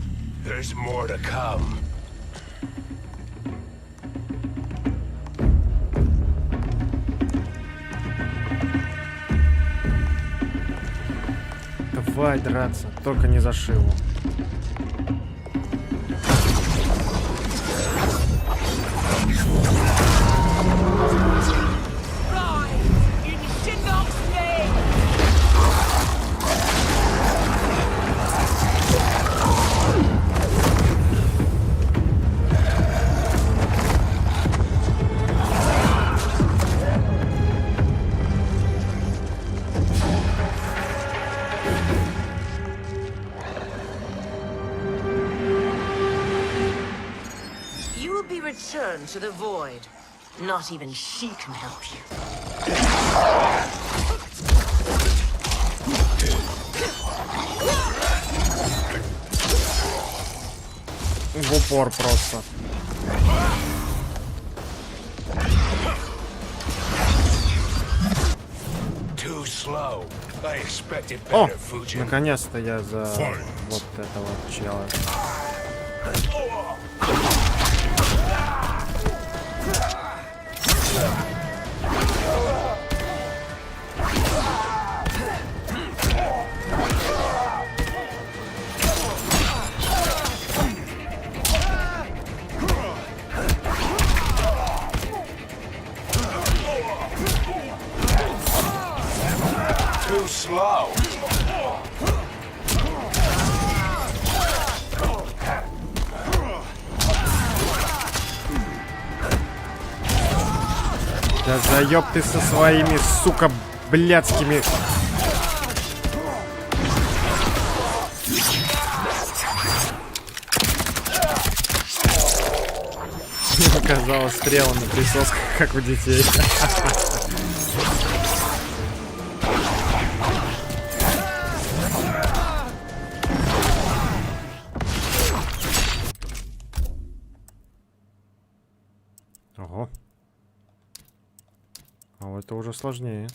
There's more to come. Давай драться, только не за Шиву. Return to the void. Not even she can help you. В упор просто. Too slow. I expected О, better, Fujin. наконец-то я за вот этого чела. Too slow. Да заеб ты со своими, сука, блядскими. Мне показалось стрела на присосках, как у детей. Ого. А вот это уже сложнее.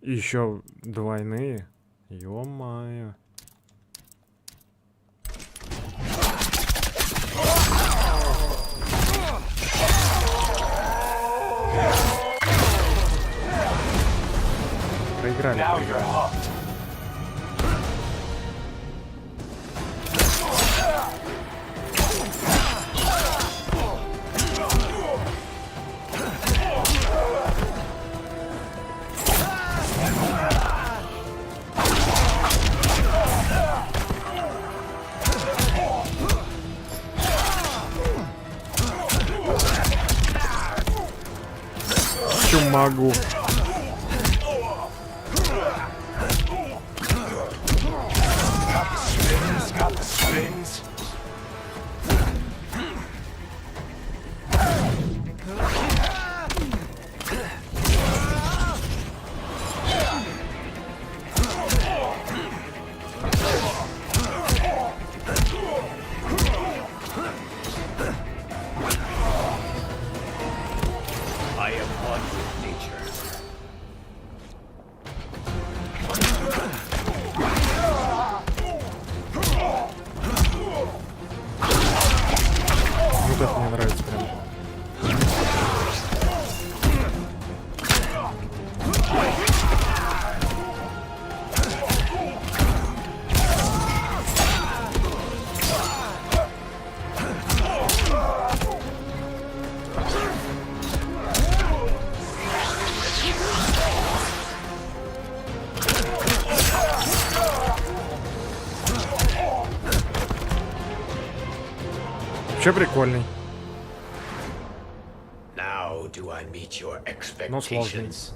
Еще двойные. Ё-моё. Проиграли. Могу. Вообще прикольный. Now do I meet your Но сложный. expectations?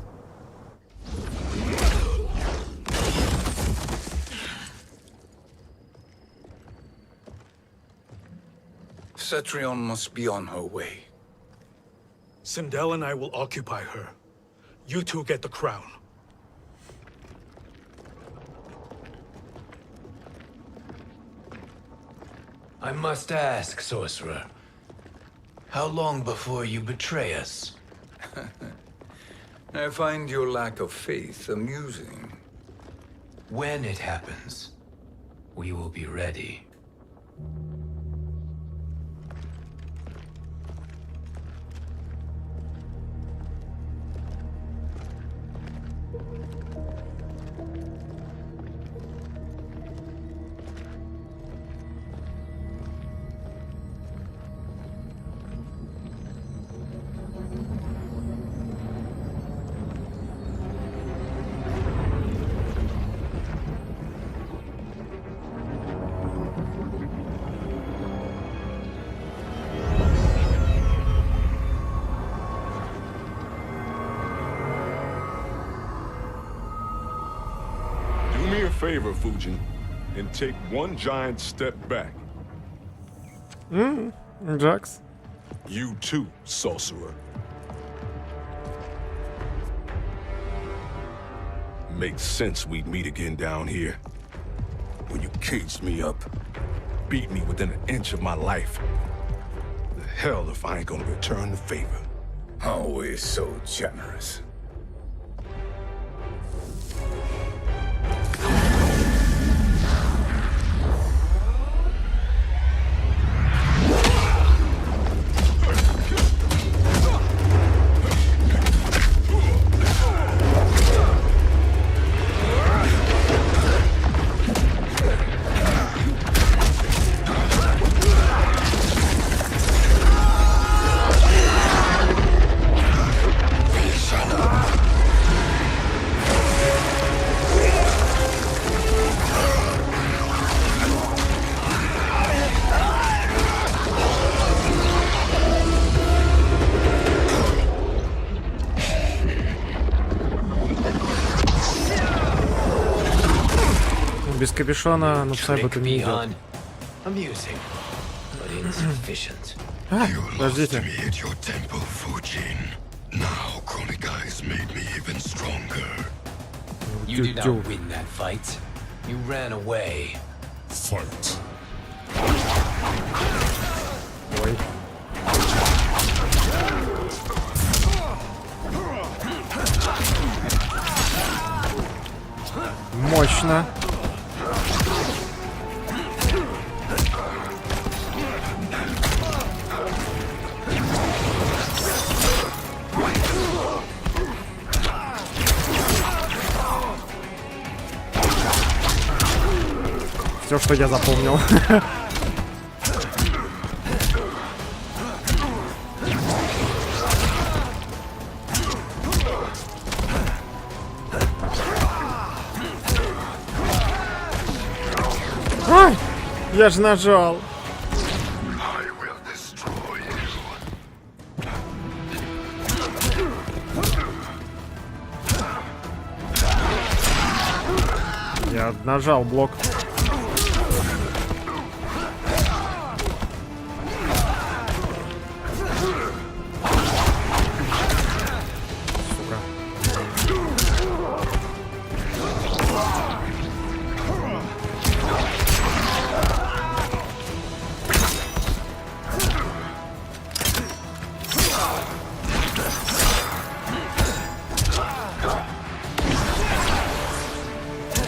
Cetrion must be on her way. Sindel and I will occupy her. You two get the crown. I must ask, sorcerer. How long before you betray us? I find your lack of faith amusing. When it happens, we will be ready. Do me a favor, Fujin, and take one giant step back. Джакс. You too, sorcerer. Makes sense we'd meet again down here. When you caged me up, beat me within an inch of my life. The hell if I ain't gonna return the favor. Always so generous. Без капюшона на пса бы это не идет. Amusing, but insufficient. Подождите. Now Kronika has made me even stronger. You did not win that fight. You ran away. Fight. Ой. Мощно. Все, что я запомнил. Ой, я же нажал. Я нажал блок.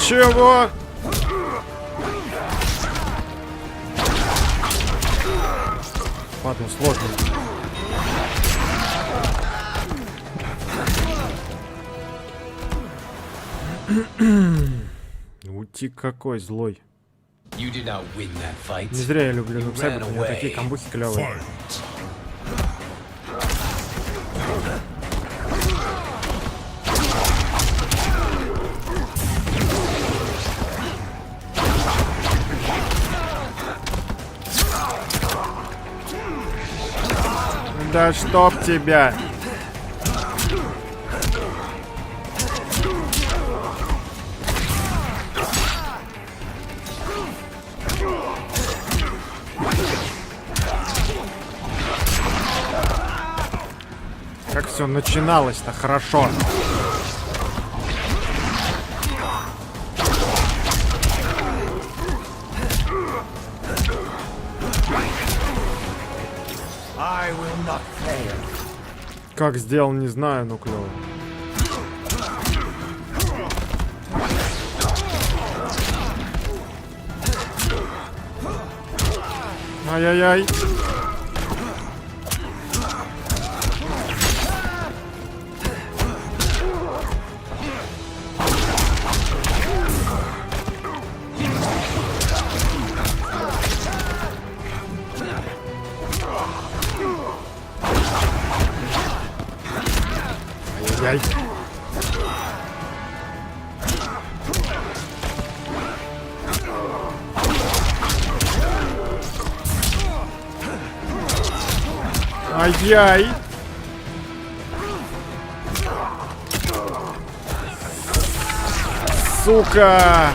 Чего? Ладно, сложно. Ути какой злой. Не зря я люблю нуксайбы, у него такие камбухи клевые. Да чтоб тебя! все начиналось-то хорошо. Как сделал, не знаю, но клево. Ай-яй-яй. Ай-яй. Ай-яй. Сука.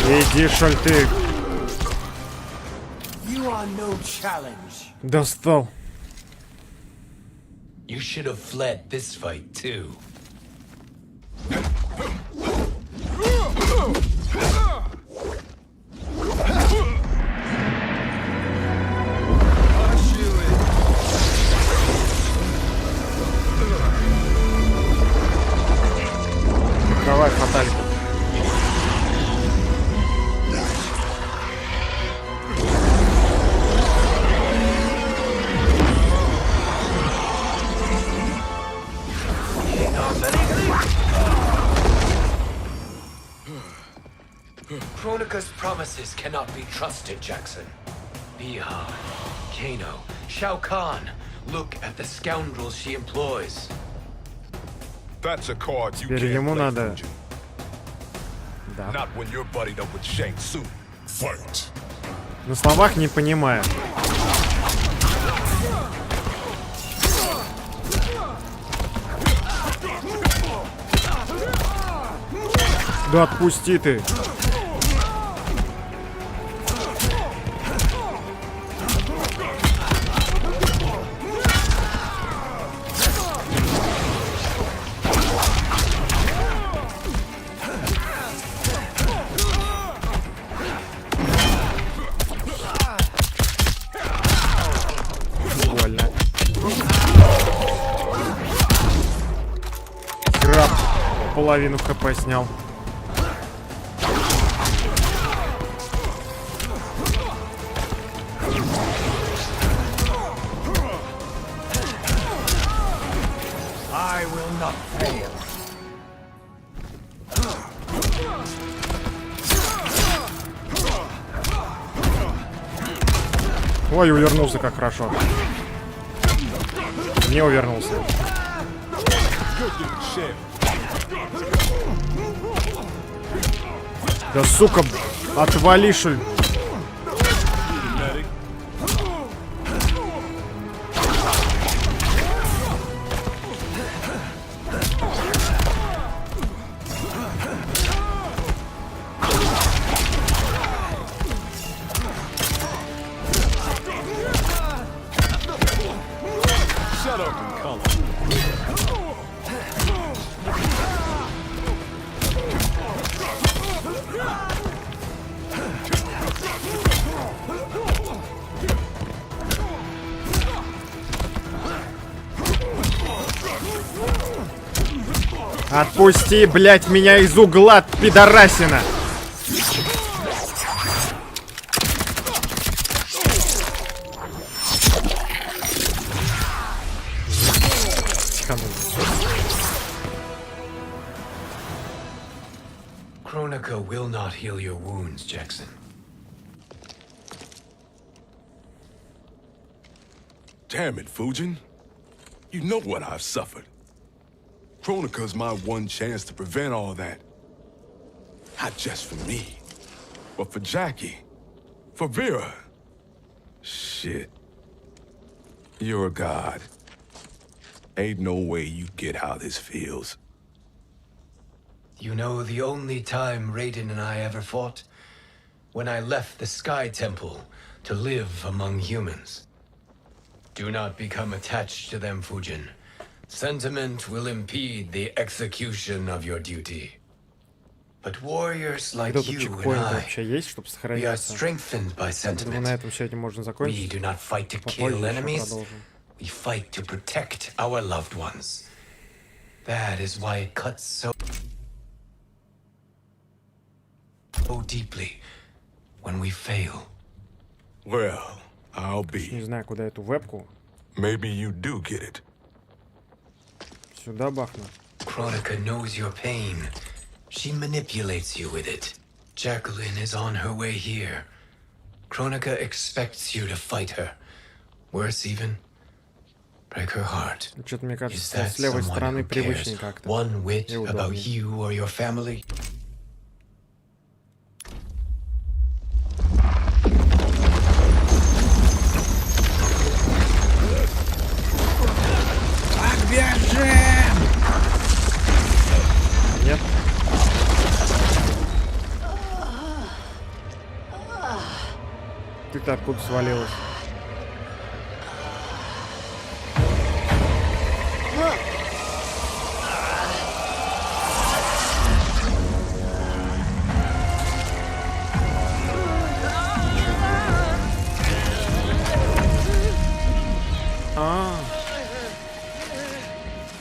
Иди, шаль ты. Достал. You should have fled this fight too. Давай, фатальку. Kronika's promises cannot be trusted, Jackson. Bihan, Kano, Shao Kahn. Look at the scoundrels she employs. That's a card you Теперь can't ему play, надо. Fuji. Да. Not when you're buddied up with Shang Tsung. Fight. На словах не понимаю. Да отпусти ты. Больно. Краб половину хп снял. I will not fail. Ой, увернулся как хорошо. Не увернулся. Да сука, отвали, шуль. Отпусти, блядь, меня из угла, пидорасина! очканул. Kronika will not heal your wounds, Jackson. Damn it, Fujin. You know what I've suffered. Kronika's my one chance to prevent all that. Not just for me, but for Jackie, for Vera. Shit. You're a god. Ain't no way you get how this feels. You know the only time Raiden and I ever fought? When I left the Sky Temple to live among humans. Do not become attached to them, Fujin. Sentiment will impede the execution of your duty. But warriors like Тут you and чекпоинт I, вообще есть, чтобы we are сохраняться. strengthened by Думаю, sentiment. на этом сегодня можно We закончить. do not fight to Попозже kill еще enemies. продолжим. We fight to protect our loved ones. That is why it cuts so deeply when we fail. Well, I'll Не be. знаю, куда эту вебку. Maybe you do get it. Сюда бахну. Kronika knows your pain. She manipulates you with it. Jacqueline is on her way here. Kronika expects you to fight her. Worse even, break her heart. Что-то мне Is кажется, that с левой someone стороны who cares привычнее как-то. one whit И about удобнее. you or your family? Бежим! Нет. Ты-то откуда свалилась?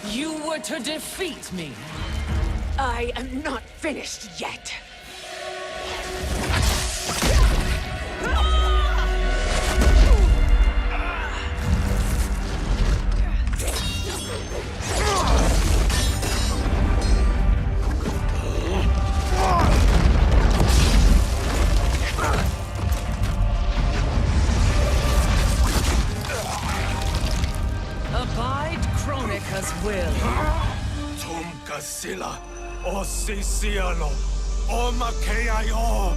You were to defeat me. I am not finished yet. Abide Kronika's will. Tum Kasila, O Sisialo, O Makeayo.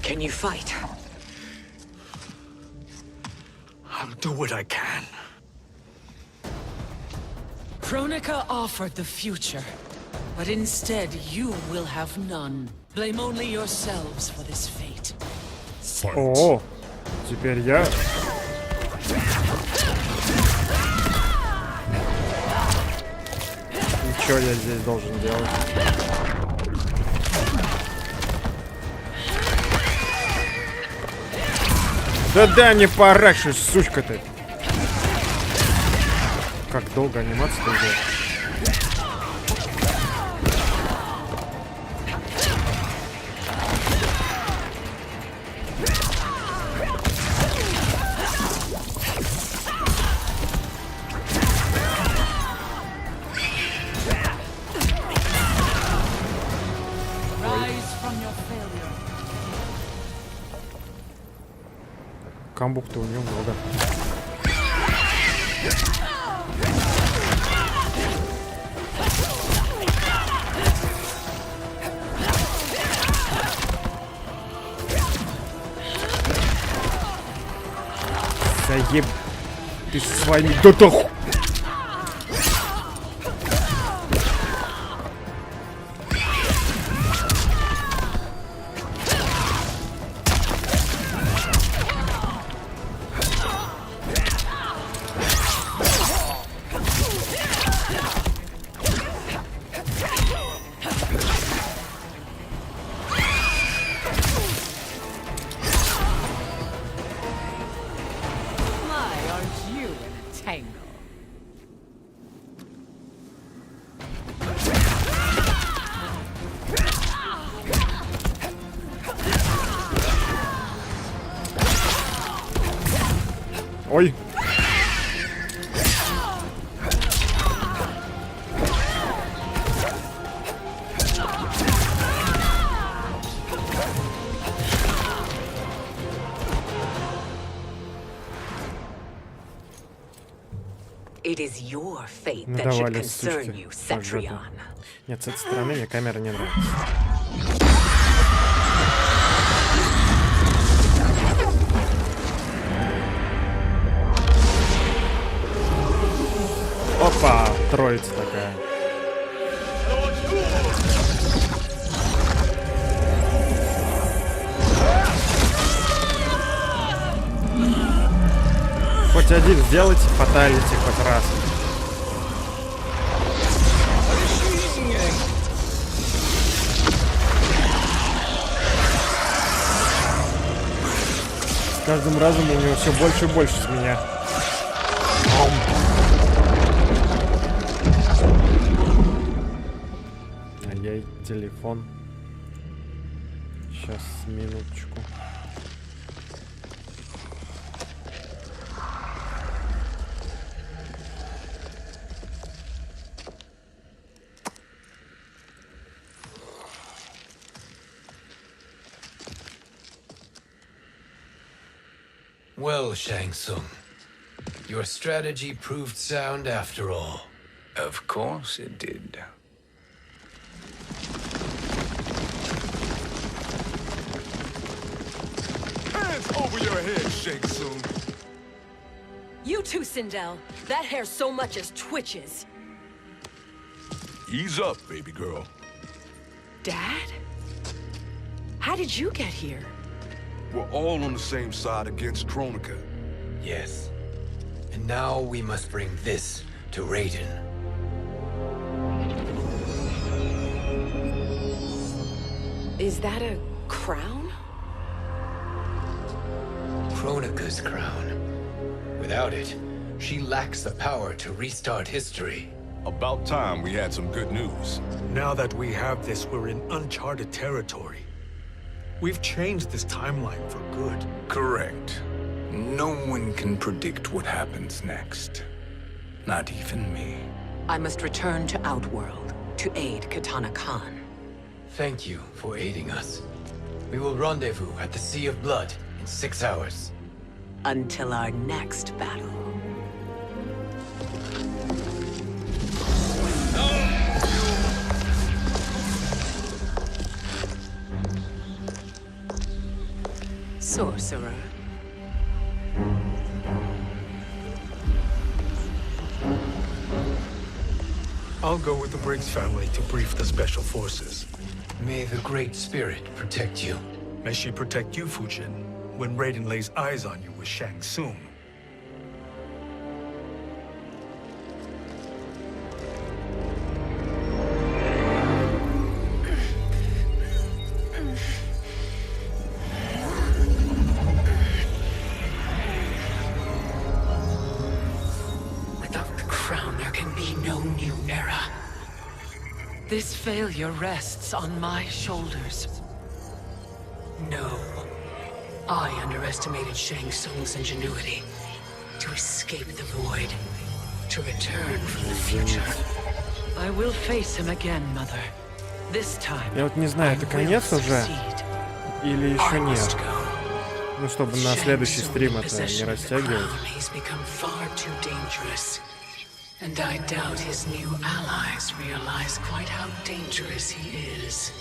Can you fight? I'll do what I can. Kronika offered the future, but instead you will have none. Blame only yourselves for this fate. О, теперь я. И что я здесь должен делать? Да дай мне поракшись, сучка ты! Как долго анимация-то идет? Rise from your failure. Камбук-то у него много. Заеб... Ты со своими... Да тоху! My, aren't you in a tangle? is your fate Ну that should давали, concern сучки. you, По жопе. Cetrion. Нет, с этой стороны мне камера не нравится. Опа, троица такая. Хоть один сделайте фаталити хоть раз. С каждым разом у него все больше и больше с меня. Ай-яй, телефон. Сейчас, минуточку. Well, Shang Tsung, your strategy proved sound after all. Of course it did. Hands over your head, Shang Tsung. You too, Sindel. That hair so much as twitches. Ease up, baby girl. Dad? How did you get here? We're all on the same side against Kronika. Yes. And now we must bring this to Raiden. Is that a crown? Kronika's crown. Without it, she lacks the power to restart history. About time we had some good news. Now that we have this, we're in uncharted territory. We've changed this timeline for good. Correct. No one can predict what happens next. Not even me. I must return to Outworld to aid Katana Khan. Thank you for aiding us. We will rendezvous at the Sea of Blood in 6 hours. Until our next battle. Sorcerer. I'll go with the Briggs family to brief the Special Forces. May the Great Spirit protect you. May she protect you, Fujin, when Raiden lays eyes on you with Shang Tsung. This failure rests on my shoulders. No. I underestimated Shang Tsung's ingenuity. To escape the void. To return from the future. I will face him again, Mother. This time. Я вот не знаю, это конец уже? Или еще нет? Ну, чтобы на следующий стрим это не растягивать. And I doubt his new allies realize quite how dangerous he is.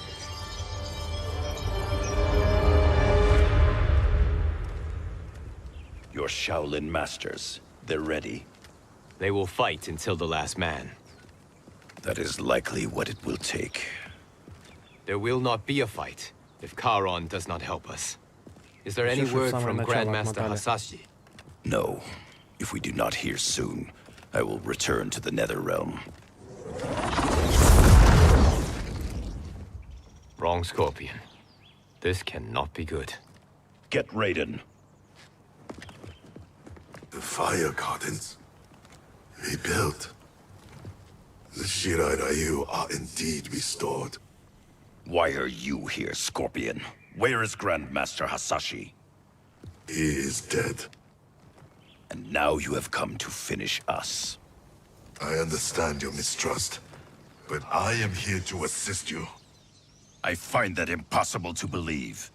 Your Shaolin masters, they're ready. They will fight until the last man. That is likely what it will take. There will not be a fight if Charon does not help us. Is there any word from Grandmaster Hasashi? No. If we do not hear soon, I will return to the Netherrealm. Wrong, Scorpion. This cannot be good. Get Raiden. The fire gardens rebuilt. The Shirai Ryu are indeed restored. Why are you here, Scorpion? Where is Grandmaster Hasashi? He is dead. And now you have come to finish us. I understand your mistrust, but I am here to assist you. I find that impossible to believe.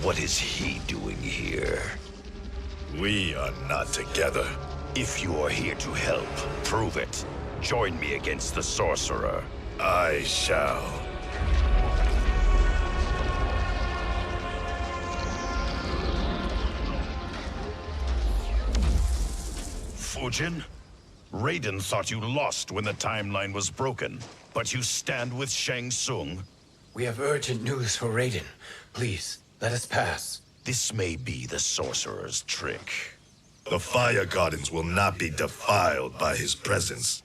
What is he doing here? We are not together. If you are here to help, prove it. Join me against the sorcerer. I shall. Fujin? Raiden thought you lost when the timeline was broken, but you stand with Shang Tsung. We have urgent news for Raiden. Please, let us pass. This may be the sorcerer's trick. The Fire Gardens will not be defiled by his presence.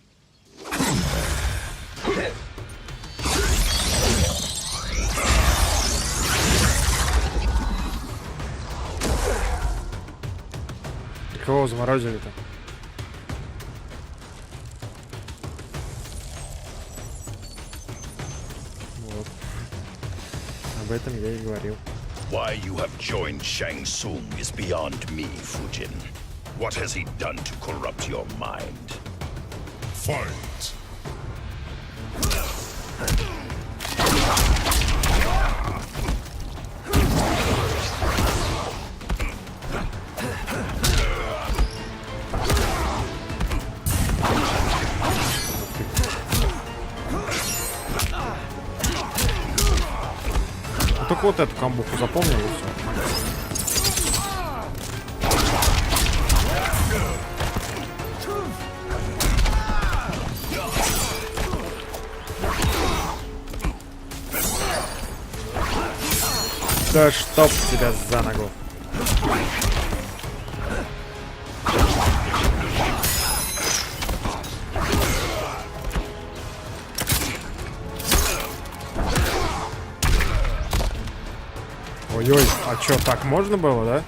Кого заморозили-то? Вот. Об этом я и говорил. Why you have joined Shang Tsung is beyond me, Fujin. What has he done to corrupt your mind? Fight! Только вот эту камбуху запомнил и все. Да чтоб тебя за ногу. Ой-ой, а чё, так можно было, да?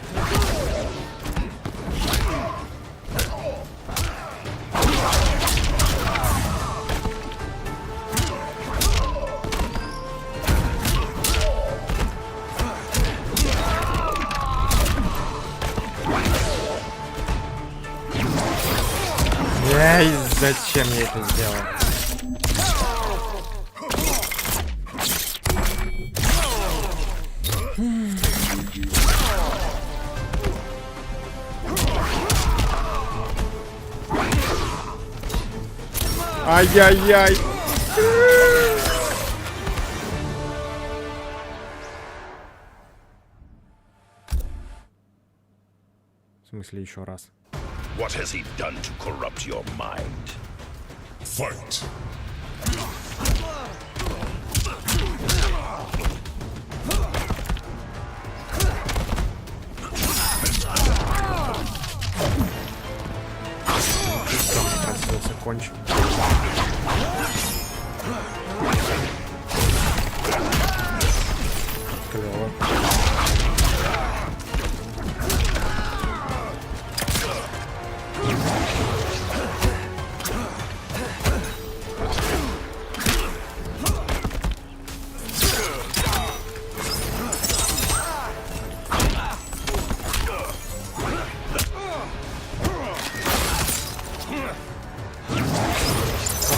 Эй, зачем я это сделал? Ай-яй-яй! В смысле еще раз? What has he done to corrupt your mind? Fight! Кончик. Клево.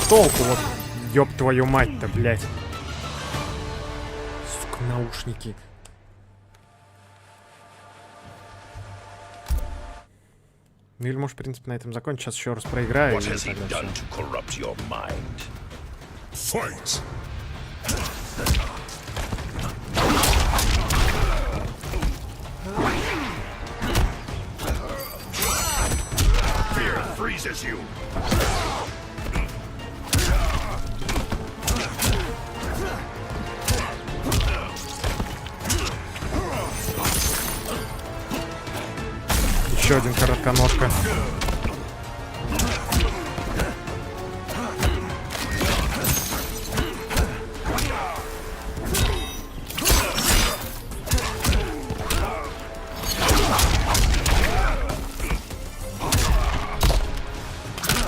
Толку вот, ёб твою мать-то, блядь. Сука, наушники. Ну или может, в принципе, на этом закончить. Сейчас еще раз проиграю. What has he done to corrupt your mind? Fight! Fear freezes you. Еще один коротконожка.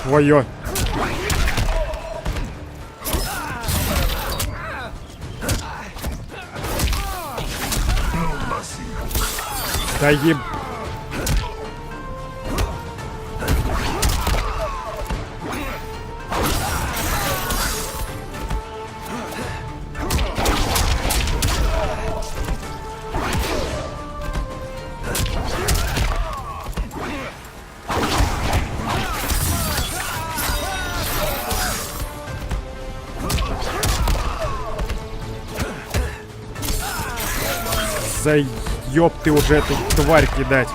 Ой-ой. Да еб... заеб ты уже эту тварь кидать.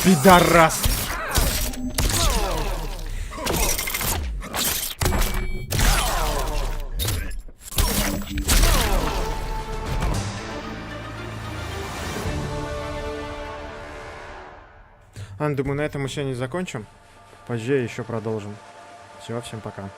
Пидорас! Думаю, на этом мы сегодня не закончим. Позже еще продолжим. Все, всем пока.